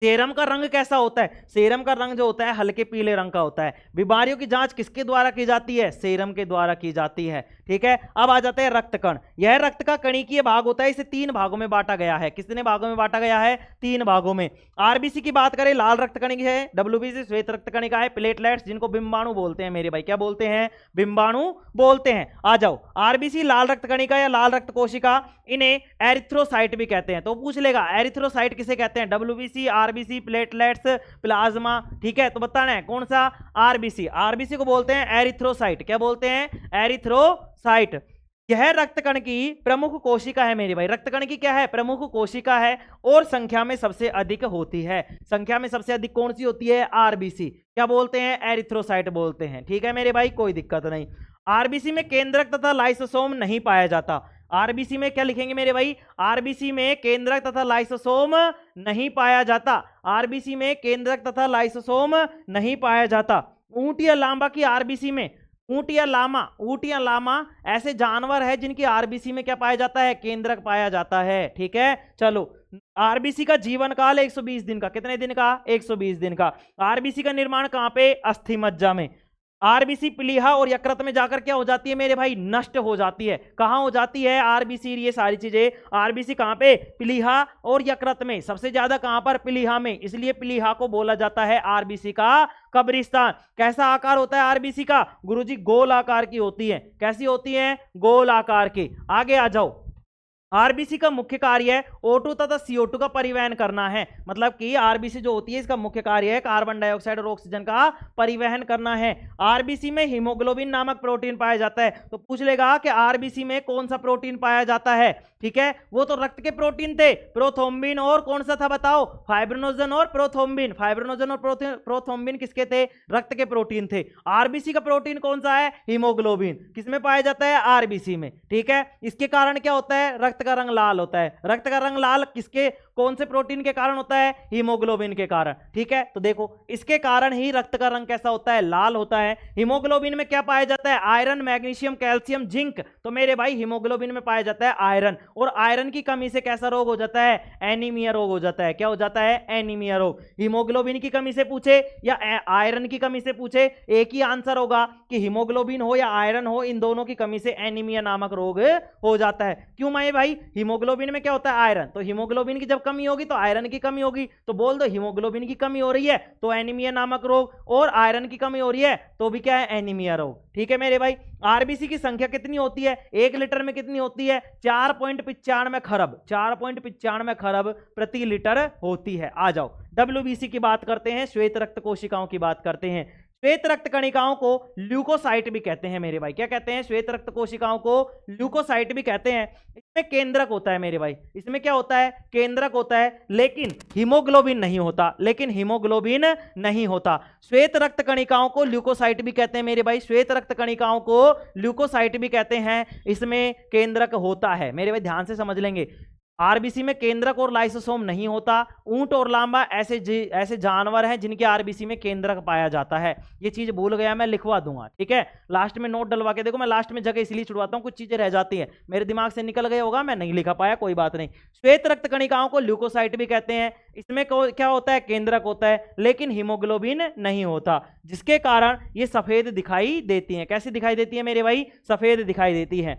सेरम का रंग कैसा होता है, सेरम का रंग जो होता है हल्के पीले रंग का होता है। बीमारियों की जांच किसके द्वारा की जाती है, सेरम के द्वारा की जाती है। ठीक है, अब आ जाते हैं रक्त कण। यह रक्त का कणिकीय भाग होता है, इसे 3 भागों में बांटा गया है। कितने भागों में बांटा गया है, 3 भागों में। आरबीसी की बात करें, लाल रक्त कणिका है, डब्ल्यूबीसी श्वेत रक्त कणिका है, प्लेटलेट्स जिनको बिंबाणु बोलते हैं मेरे भाई, क्या बोलते हैं, बिंबाणु बोलते हैं। आ जाओ, आरबीसी लाल रक्त कणिका या लाल रक्त कोशिका, इन्हें एरिथ्रोसाइट भी कहते हैं। तो पूछ लेगा एरिथ्रोसाइट किसे कहते हैं, डब्ल्यूबीसी, आरबीसी, प्लेटलेट्स, प्लाज्मा। ठीक है, तो बताना है कौन सा, आरबीसी। आरबीसी को बोलते हैं एरिथ्रोसाइट। क्या बोलते हैं, एरिथ्रोसाइट। यह रक्तकण की प्रमुख कोशिका है मेरे भाई, रक्तकण की क्या है, प्रमुख कोशिका है और संख्या में सबसे अधिक होती है। संख्या में सबसे अधिक कौन सी होती है, आरबीसी। क्या बोलते हैं, एरिथ्रोसाइट बोलते हैं। ठीक है मेरे भाई, कोई दिक्कत नहीं। आरबीसी में केंद्रक तथा लाइसोसोम नहीं पाया जाता। आरबीसी में क्या लिखेंगे मेरे भाई, आरबीसी में केंद्रक तथा लाइसोसोम नहीं पाया जाता। आरबीसी में केंद्रक तथा लाइसोसोम नहीं पाया जाता। ऊंट या लामा की आरबीसी में, ऊंट या लामा ऐसे जानवर है जिनकी आरबीसी में क्या पाया जाता है, केंद्रक पाया जाता है। ठीक है, चलो। आरबीसी का जीवन काल 120 दिन का, कितने दिन का, 120 दिन का। आरबीसी का निर्माण कहां पे, अस्थि मज्जा में। आरबीसी प्लीहा और यकृत में जाकर क्या हो जाती है मेरे भाई, नष्ट हो जाती है। कहां हो जाती है आरबीसी, ये सारी चीजें आरबीसी कहां पे, प्लीहा और यकृत में। सबसे ज्यादा कहां पर, प्लीहा में, इसलिए प्लीहा को बोला जाता है आरबीसी का कब्रिस्तान। कैसा आकार होता है आरबीसी का, गुरुजी गोल आकार की होती है। कैसी होती है, गोल आकार की। आगे आ जाओ। आरबीसी का मुख्य कार्य O2 तथा CO2 का परिवहन करना है। मतलब कि आरबीसी जो होती है इसका मुख्य कार्य है कार्बन डाइऑक्साइड और ऑक्सीजन का परिवहन करना है। आरबीसी में हीमोग्लोबिन नामक प्रोटीन पाया जाता है। तो पूछ लेगा कि आरबीसी में कौन सा प्रोटीन पाया जाता है। ठीक है, वो तो रक्त के प्रोटीन थे, प्रोथ्रोम्बिन और कौन सा था बताओ, फाइब्रिनोजन और प्रोथ्रोम्बिन। फाइब्रिनोजन और प्रोथ्रोम्बिन किसके थे, रक्त के प्रोटीन थे। आरबीसी का प्रोटीन कौन सा है, हीमोग्लोबिन। किसमें पाया जाता है, आरबीसी में। ठीक है, इसके कारण क्या होता है, रक्त का रंग लाल होता है। रक्त का रंग लाल किसके, कौन से प्रोटीन के कारण होता है, हीमोग्लोबिन के कारण। ठीक है, तो देखो इसके कारण ही रक्त का रंग कैसा होता है, लाल होता है। हीमोग्लोबिन में क्या पाया जाता है, आयरन, मैग्नीशियम, कैल्शियम, जिंक। तो मेरे भाई हीमोग्लोबिन में पाया जाता है आयरन, और आयरन की कमी से कैसा रोग हो जाता है, एनीमिया रोग हो जाता है। क्या हो जाता है, एनीमिया रोग। हीमोग्लोबिन की कमी से पूछे या आयरन की कमी से पूछे, एक ही आंसर होगा कि हीमोग्लोबिन हो या आयरन हो, इन दोनों की कमी से एनीमिया नामक रोग हो जाता है। क्यों माए भाई, हीमोग्लोबिन में क्या होता है, आयरन। तो हीमोग्लोबिन की जब कमी होगी तो आयरन की कमी होगी। तो बोल दो हीमोग्लोबिन की कमी हो रही है तो एनीमिया नामक रोग, और आयरन की कमी हो रही है तो भी क्या है, एनीमिया रोग। ठीक है मेरे भाई। आरबीसी की संख्या कितनी होती है, 1 लीटर में कितनी होती है, 4.95 खरब, 4.95 खरब प्रति लीटर होती है। आ जाओ डब्ल्यूबीसी की बात करते हैं, श्वेत रक्त कोशिकाओं की बात करते हैं। श्वेत रक्त कणिकाओं को ल्यूकोसाइट भी कहते हैं मेरे भाई। क्या कहते हैं, श्वेत रक्त कोशिकाओं को ल्यूकोसाइट भी कहते हैं। इसमें केंद्रक होता है मेरे भाई, इसमें क्या होता है, केंद्रक होता है, लेकिन हीमोग्लोबिन नहीं होता, लेकिन हीमोग्लोबिन नहीं होता। श्वेत रक्त कणिकाओं को ल्यूकोसाइट भी कहते हैं मेरे भाई, श्वेत रक्त कणिकाओं को ल्यूकोसाइट भी कहते हैं। इसमें केंद्रक होता है मेरे भाई, ध्यान से समझ लेंगे। आरबीसी में केंद्रक और लाइसोसोम नहीं होता। ऊंट और लामा ऐसे जानवर हैं जिनके आरबीसी में केंद्रक पाया जाता है। ये चीज भूल गया मैं, लिखवा दूंगा। ठीक है, लास्ट में नोट डलवा के देखो, मैं लास्ट में जगह इसलिए छुड़वाता हूं, कुछ चीजें रह जाती हैं, मेरे दिमाग से निकल गया होगा, मैं नहीं लिखा पाया, कोई बात नहीं। श्वेत रक्त कणिकाओं को ल्यूकोसाइट भी कहते हैं। इसमें क्या होता है, केंद्रक होता है, लेकिन हीमोग्लोबिन नहीं होता, जिसके कारण ये सफेद दिखाई देती है। कैसी दिखाई देती है मेरे भाई, सफेद दिखाई देती है।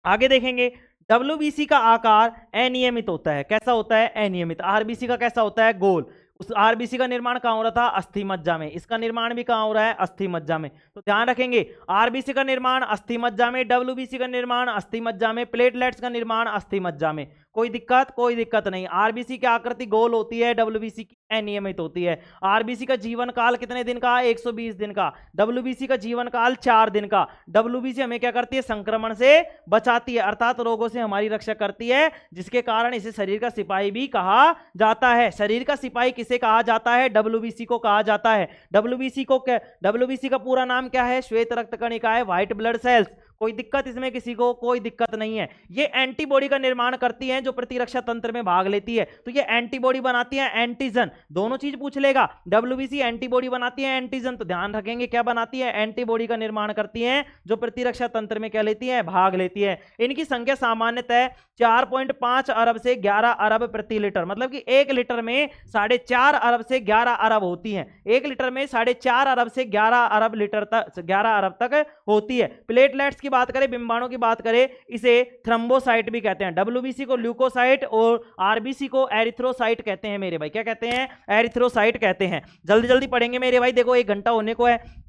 आगे देखेंगे, डब्ल्यूबीसी का आकार अनियमित होता है। कैसा होता है, अनियमित। आरबीसी का कैसा होता है, गोल। उस आरबीसी का निर्माण कहां हो रहा था, अस्थि मज्जा में। इसका निर्माण भी कहां हो रहा है, अस्थि मज्जा में। तो ध्यान रखेंगे, आरबीसी का निर्माण अस्थि मज्जा में, डब्ल्यूबीसी का निर्माण अस्थि मज्जा में, प्लेटलेट्स का निर्माण अस्थि मज्जा में। कोई दिक्कत नहीं। आरबीसी की आकृति गोल होती है, डब्ल्यूबीसी की अनियमित होती है। आरबीसी का जीवन काल कितने दिन का? 120 दिन का। डब्ल्यूबीसी का जीवन काल 4 दिन का। डब्ल्यूबीसी हमें क्या करती है? संक्रमण से बचाती है, अर्थात रोगों से हमारी रक्षा करती है, जिसके कारण इसे शरीर का सिपाही भी कहा जाता है। शरीर का सिपाही किसे कहा जाता है? डब्ल्यूबीसी को कहा जाता है। डब्ल्यूबीसी का पूरा नाम क्या है? श्वेत रक्त कणिकाएं, व्हाइट ब्लड सेल्स। कोई दिक्कत इसमें किसी को? कोई दिक्कत नहीं है। ये एंटीबॉडी का निर्माण करती हैं जो प्रतिरक्षा तंत्र में भाग लेती है। तो ये एंटीबॉडी बनाती है, एंटीजन। दोनों चीज पूछ लेगा। डब्ल्यूबीसी एंटीबॉडी बनाती है, एंटीजन, तो ध्यान रखेंगे क्या बनाती है? एंटीबॉडी का निर्माण करती हैं जो प्रतिरक्षा तंत्र में क्या लेती है? भाग लेती है। इनकी संख्या सामान्यतः 4.5 अरब से 11 अरब प्रति लीटर, मतलब कि 1 लीटर में 4.5 अरब से 11 अरब होती है। 1 लीटर में 4.5 अरब से 11 अरब लीटर तक, 11 अरब तक होती है। प्लेटलेट्स की बात करें, बिंबाणु की बात करें, इसे थ्रोम्बोसाइट भी कहते हैं। डब्ल्यूबीसी को ल्यूकोसाइट और आरबीसी को एरिथ्रोसाइट कहते हैं मेरे भाई। क्या कहते हैं? एरिथ्रोसाइट कहते हैं। जल्दी जल्दी पढ़ेंगे मेरे भाई, देखो 1 घंटा होने को है।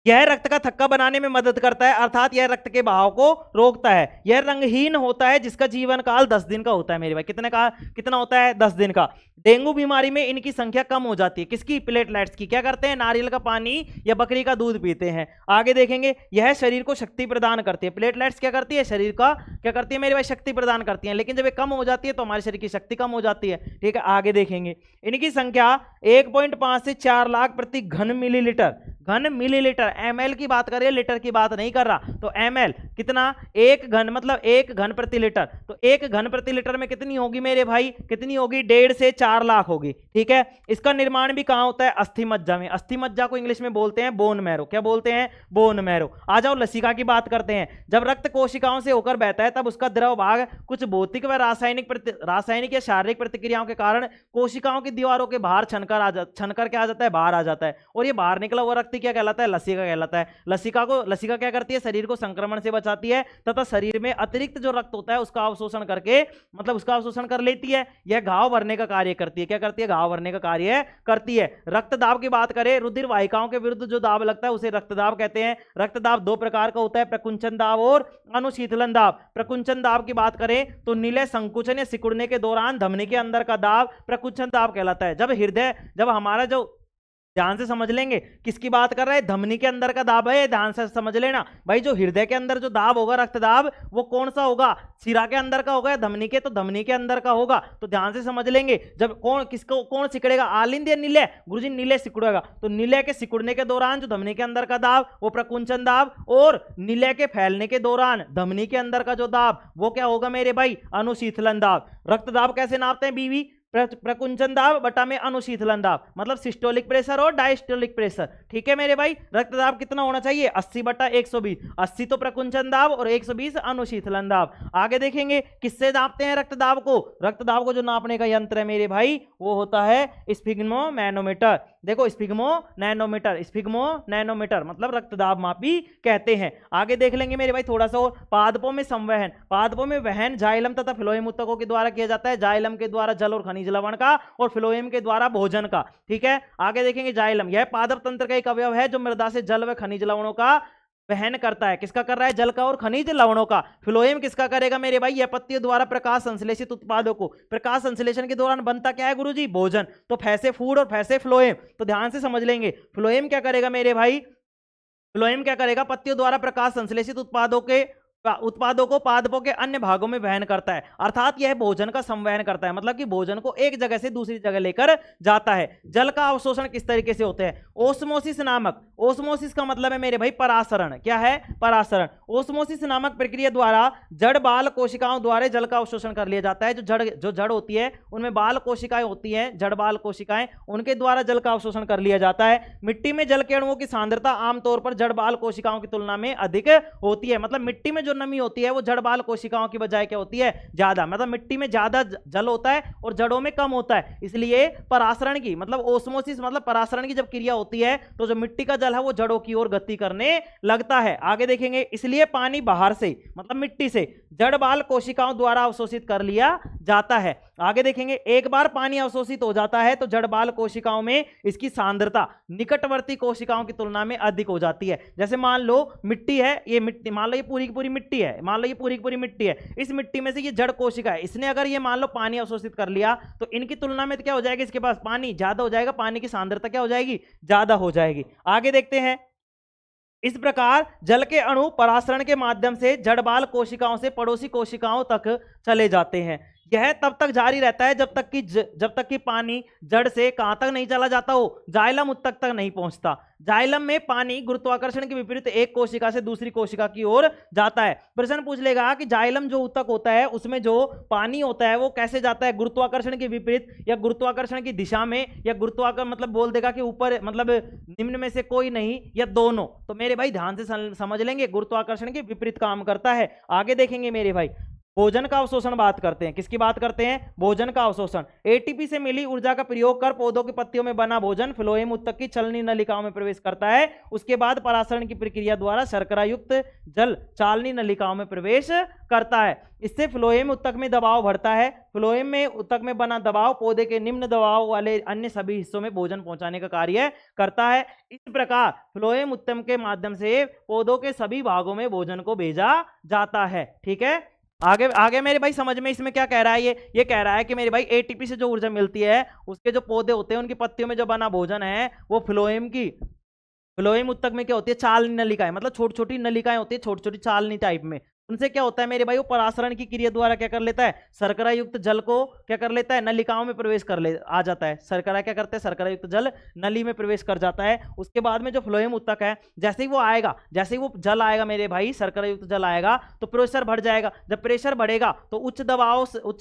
यह रक्त का थक्का बनाने में मदद करता है, अर्थात यह रक्त के बहाव को रोकता है। यह रंगहीन होता है, जिसका जीवन काल 10 दिन का होता है मेरे भाई। कितना होता है? 10 दिन का। डेंगू बीमारी में इनकी संख्या कम हो जाती है। किसकी? प्लेटलेट्स की। क्या करते हैं? नारियल का पानी या बकरी का दूध पीते हैं। आगे देखेंगे, यह शरीर को शक्ति प्रदान करती है। प्लेटलेट्स क्या करती है? शरीर का क्या करती है मेरे भाई? शक्ति प्रदान करती है। लेकिन जब ये कम हो जाती है तो हमारे शरीर की शक्ति कम हो जाती है। ठीक है, आगे देखेंगे। इनकी संख्या 1.5 से 4 लाख प्रति घन मिलीलीटर। घन मिलीलीटर, एमएल की बात करें, लीटर की बात नहीं कर रहा। तो एमएल कितना? 1 घन, मतलब 1 घन प्रति लीटर। तो 1 घन प्रति लीटर में कितनी होगी मेरे भाई? कितनी होगी? 1.5 से 4 लाख होगी। ठीक है, इसका निर्माण भी कहां होता है? अस्थि मज्जा में। अस्थि मज्जा को इंग्लिश में बोलते हैं बोन मैरो। क्या बोलते हैं? Bone marrow. आ जाओ लसिका की बात करते हैं। जब रक्त कोशिकाओं से होकर बहता है तब उसका द्रव भाग कुछ भौतिक व रासायनिक या शारीरिक प्रतिक्रियाओं के कारण कोशिकाओं की दीवारों के बाहर छनकर क्या आ जाता है? बाहर आ जाता है। और ये बाहर निकला हुआ रक्त क्या कहलाता है? लसिका कहलाता है। लसिका क्या करती है? शरीर को संक्रमण से बचाती है तथा शरीर में अतिरिक्त जो रक्त होता है उसका अवशोषण करके, मतलब उसका अवशोषण कर लेती है। यह घाव भरने का कार्य करती है। क्या करती है? घाव भरने का कार्य करती है। रक्तदाब की बात करें, रुधिर वाहिकाओं के विरुद्ध जो दाब लगता है उसे रक्तदाब कहते हैं। रक्तदाब 2 प्रकार का होता है, प्रकुंचन दाब और अनुशीतलन दाब। प्रकुंचन दाब की बात करें तो नीले संकुचन या सिकुड़ने के दौरान धमनी के अंदर का दाब प्रकुंचन दाब कहलाता है। जब हमारा जो, ध्यान से समझ लेंगे किसकी बात कर रहे हैं? धमनी के अंदर का दाब है, ध्यान से समझ लेना भाई। जो हृदय के अंदर जो दाब होगा, रक्त दाब, वो कौन सा होगा? सिरा के अंदर का होगा या धमनी के? तो धमनी के अंदर का होगा। तो ध्यान से समझ लेंगे, जब कौन सिकुड़ेगा? आलिंद या नीले? गुरुजी नीले सिकुड़ेगा। तो नीले के सिकुड़ने के दौरान जो धमनी के अंदर का दाब वो प्रकुंचन दाब, और नीले के फैलने के दौरान धमनी के अंदर का जो दाब वो क्या होगा मेरे भाई? अनुशीतलन दाब। रक्तदाब कैसे नापते हैं बीवी? प्रकुंचन दाब बटा में अनुशीतलन दाब, मतलब सिस्टोलिक प्रेशर और डायस्टोलिक प्रेशर। ठीक है मेरे भाई, रक्तदाब कितना होना चाहिए? 80/120। 80 तो प्रकुंचन दाब और 120 अनुशीतलन दाब। आगे देखेंगे किससे नापते हैं रक्तदाब को? रक्तदाब को जो नापने का यंत्र है मेरे भाई वो होता है स्फिग्मोमैनोमीटर। देखो स्फिग्मोनैनोमीटर मतलब रक्तदाब मापी कहते हैं। आगे देख लेंगे मेरे भाई थोड़ा सा और। पादपों में संवहन, पादपों में वहन जाइलम तथा फ्लोएम ऊतकों के द्वारा किया जाता है। जाइलम के द्वारा जल और खनिज लवण का, और फ्लोएम के द्वारा भोजन का। ठीक है, आगे देखेंगे जाइलम, यह पादप तंत्र का एक अवयव है जो मृदा से जल व खनिज लवणों का वहन करता है। किसका कर रहा है? जल का और खनिज लवणों का। फ्लोएम किसका करेगा मेरे भाई? यह पत्तियों द्वारा प्रकाश संश्लेषित उत्पादों को, प्रकाश संश्लेषण के दौरान बनता क्या है गुरुजी? भोजन। तो फैसे फूड और फैसे फ्लोएम। तो ध्यान से समझ लेंगे, फ्लोएम क्या करेगा मेरे भाई? फ्लोएम क्या करेगा? पत्तियों द्वारा प्रकाश संश्लेषित उत्पादों को पादपों के अन्य भागों में वहन करता है, अर्थात यह भोजन का संवहन करता है, मतलब कि भोजन को एक जगह से दूसरी जगह लेकर जाता है। जल का अवशोषण किस तरीके से होता है? ओस्मोसिस नामक, ओस्मोसिस का मतलब है मेरे भाई परासरण। क्या है? परासरण। ओस्मोसिस नामक प्रक्रिया द्वारा जड़ बाल कोशिकाओं द्वारा जल का अवशोषण कर लिया जाता है। जो जड़ होती है उनमें बाल कोशिकाएं होती हैं, जड़ बाल कोशिकाएं, उनके द्वारा जल का अवशोषण कर लिया जाता है। मिट्टी में जल के अणुओं की सांद्रता आमतौर पर जड़ बाल कोशिकाओं की तुलना में अधिक होती है, मतलब मिट्टी में नमी होती है वो जड़ बाल कोशिकाओं की बजाय क्या होती है? ज्यादा, मतलब मिट्टी में ज्यादा जल होता है और जड़ों में कम होता है। इसलिए परासरण की, मतलब ओस्मोसिस मतलब परासरण की जब क्रिया होती है तो जो मिट्टी का जल है वो जड़ों की ओर गति करने लगता है। आगे देखेंगे, इसलिए पानी बाहर से मतलब मिट्टी से जड़ बाल कोशिकाओं द्वारा अवशोषित कर लिया जाता है। आगे देखेंगे, एक बार पानी अवशोषित हो जाता है तो जड़ बाल कोशिकाओं में इसकी सांद्रता निकटवर्ती कोशिकाओं की तुलना में अधिक हो जाती है। जैसे मान लो मिट्टी है, ये मिट्टी मान लो ये पूरी की पूरी मिट्टी है, मान लो ये पूरी की पूरी मिट्टी है, इस मिट्टी में से ये जड़ कोशिका है, इसने अगर ये मान लो पानी अवशोषित कर लिया तो इनकी तुलना में क्या हो जाएगा, इसके पास पानी ज्यादा हो जाएगा, पानी की सांद्रता क्या हो जाएगी, ज्यादा हो जाएगी। आगे देखते हैं, इस प्रकार जल के अणु परासरण के माध्यम से जड़ बाल कोशिकाओं से पड़ोसी कोशिकाओं तक चले जाते हैं। यह तब तक जारी रहता है जब तक कि पानी जड़ से कहां तक नहीं चला जाता हो, जाइलम उत्तक तक नहीं पहुंचता। जाइलम में पानी गुरुत्वाकर्षण के विपरीत एक कोशिका से दूसरी कोशिका की ओर जाता है। प्रश्न पूछ लेगा कि जाइलम जो उत्तक होता है उसमें जो पानी होता है वो कैसे जाता है, गुरुत्वाकर्षण के विपरीत या गुरुत्वाकर्षण की दिशा में, या गुरुत्वाकर्षण मतलब बोल देगा कि ऊपर मतलब निम्न में से कोई नहीं या दोनों। तो मेरे भाई ध्यान से समझ लेंगे, गुरुत्वाकर्षण के विपरीत काम करता है। आगे देखेंगे मेरे भाई, भोजन का अवशोषण बात करते हैं। किसकी बात करते हैं, भोजन का अवशोषण। एटीपी से मिली ऊर्जा का प्रयोग कर पौधों की पत्तियों में बना भोजन फ्लोएम उत्तक की चलनी नलिकाओं में प्रवेश करता है। उसके बाद परासरण की प्रक्रिया द्वारा शर्करा युक्त जल चालनी नलिकाओं में प्रवेश करता है। इससे फ्लोएम उत्तक में दबाव बढ़ता है। फ्लोएम में उत्तक में बना दबाव पौधे के निम्न दबाव वाले अन्य सभी हिस्सों में भोजन पहुंचाने का कार्य करता है। इस प्रकार फ्लोएम उत्तक के माध्यम से पौधों के सभी भागों में भोजन को भेजा जाता है। ठीक है, आगे आगे मेरे भाई समझ में इसमें क्या कह रहा है, ये कह रहा है कि मेरे भाई एटीपी से जो ऊर्जा मिलती है उसके जो पौधे होते हैं उनकी पत्तियों में जो बना भोजन है वो फ्लोएम उत्तक में क्या होती है, चालनी नलिकाएं, मतलब छोटी छोटी नलिकाएं होती है, छोटी छोटी चालनी टाइप में। उनसे क्या होता है मेरे भाई, वो परासरण की क्रिया द्वारा क्या कर लेता है, शर्करा युक्त जल को क्या कर लेता है, नलिकाओं में प्रवेश कर ले आ जाता है। शर्करा क्या करते हैं, शर्करा युक्त जल नली में प्रवेश कर जाता है। उसके बाद में जो फ्लोएम उत्तक है, जैसे ही वो आएगा, जैसे ही वो जल आएगा मेरे भाई, शर्करा युक्त जल आएगा तो प्रेशर बढ़ जाएगा। जब प्रेशर बढ़ेगा तो उच्च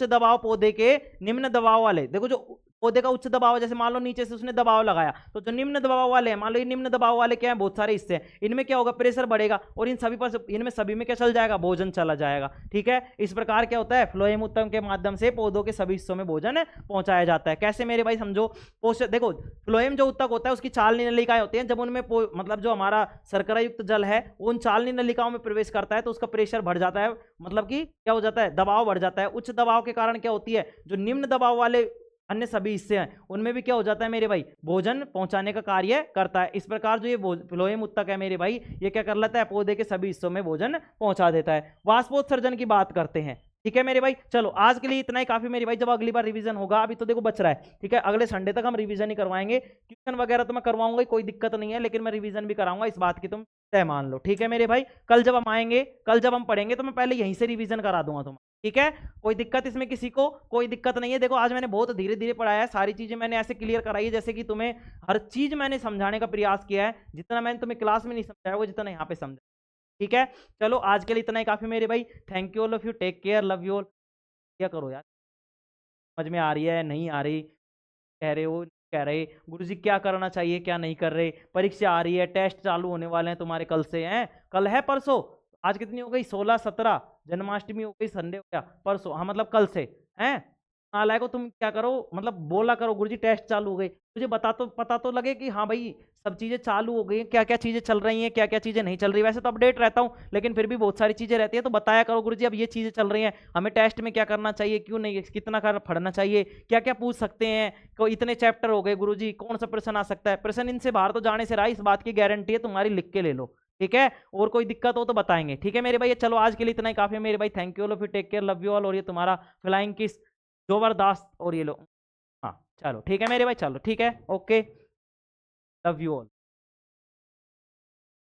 दबाव पौधे के निम्न दबाव वाले, देखो जो पौधे का उच्च दबाव, जैसे मान लो नीचे से उसने दबाव लगाया तो जो निम्न दबाव वाले हैं, मान लो ये निम्न दबाव वाले क्या है, बहुत सारे हिस्से हैं, इनमें क्या होगा, प्रेशर बढ़ेगा और इनमें सभी में क्या चल जाएगा, भोजन चला जाएगा। ठीक है, इस प्रकार क्या होता है, फ्लोएम उत्तक के माध्यम से पौधों के सभी हिस्सों में भोजन पहुंचाया जाता है। कैसे मेरे भाई समझो, देखो फ्लोएम जो उत्तक होता है उसकी चालनी नलिकाएं होती हैं, जब उनमें मतलब जो हमारा शर्करा युक्त जल है उन चालनी नलिकाओं में प्रवेश करता है तो उसका प्रेशर बढ़ जाता है, मतलब कि क्या हो जाता है, दबाव बढ़ जाता है। उच्च दबाव के कारण क्या होती है, जो निम्न दबाव वाले अन्य सभी हिस्से हैं उनमें भी क्या हो जाता है मेरे भाई, भोजन पहुंचाने का कार्य करता है। इस प्रकार जो ये फ्लोएम उत्तक है मेरे भाई, ये क्या कर लेता है, पौधे के सभी हिस्सों में भोजन पहुंचा देता है। वाष्पोत्सर्जन की बात करते हैं। ठीक है मेरे भाई, चलो आज के लिए इतना ही काफी मेरे भाई, जब अगली बार रिवीजन होगा, अभी तो देखो बच रहा है, ठीक है, अगले संडे तक हम रिवीजन ही करवाएंगे। ट्यूशन वगैरह तो मैं करवाऊंगा, कोई दिक्कत नहीं है, लेकिन मैं रिवीजन भी कराऊंगा, इस बात की तुम तय मान लो। ठीक है मेरे भाई, कल जब हम आएंगे, कल जब हम पढ़ेंगे तो मैं पहले यहीं से रिवीजन करा दूंगा तुम्हें। ठीक है, कोई दिक्कत इसमें किसी को कोई दिक्कत नहीं है। देखो आज मैंने बहुत धीरे धीरे पढ़ाया है, सारी चीजें मैंने ऐसे क्लियर कराई है जैसे कि तुम्हें हर चीज मैंने समझाने का प्रयास किया है, जितना मैंने तुम्हें क्लास में नहीं समझाया वो जितना यहाँ पे समझा। ठीक है, चलो आज के लिए इतना ही काफी मेरे भाई। Thank you all of you, take care, love you all. क्या करो यार, समझ में आ रही है नहीं आ रही, कह रहे हो कह रहे गुरुजी क्या करना चाहिए क्या नहीं कर रहे, परीक्षा आ रही है, टेस्ट चालू होने वाले हैं तुम्हारे, कल से हैं, कल है परसों, आज कितनी हो गई, 16 17, जन्माष्टमी हो गई, संडे हो गया, परसों, हाँ मतलब कल से हैं। नालायको तुम क्या करो, मतलब बोला करो गुरुजी टेस्ट चालू हो गई, मुझे पता तो लगे कि हाँ भाई सब चीजें चालू हो गई, क्या क्या चीजें चल रही हैं, क्या क्या चीजें नहीं चल रही। वैसे तो अपडेट रहता हूँ लेकिन फिर भी बहुत सारी चीजें रहती है, तो बताया करो गुरुजी अब ये चीजें चल रही हैं, हमें टेस्ट में क्या करना चाहिए, क्यों नहीं, कितना कर पढ़ना चाहिए, क्या क्या पूछ सकते हैं, कोई इतने चैप्टर हो गए गुरुजी, कौन सा प्रश्न आ सकता है, प्रश्न इनसे बाहर तो जाने से रहा, इस बात की गारंटी है, तुम्हारी लिख के ले लो। ठीक है, और कोई दिक्कत हो तो बताएंगे। ठीक है मेरे भाई, चलो आज के लिए इतना ही काफी है मेरे भाई। Thank you all of you, take care, love you all. और ये तुम्हारा फ्लाइंग किस जबरदस्त, और ये लो, हाँ चलो ठीक है मेरे भाई, चलो ठीक है, ओके, लव यू ऑल।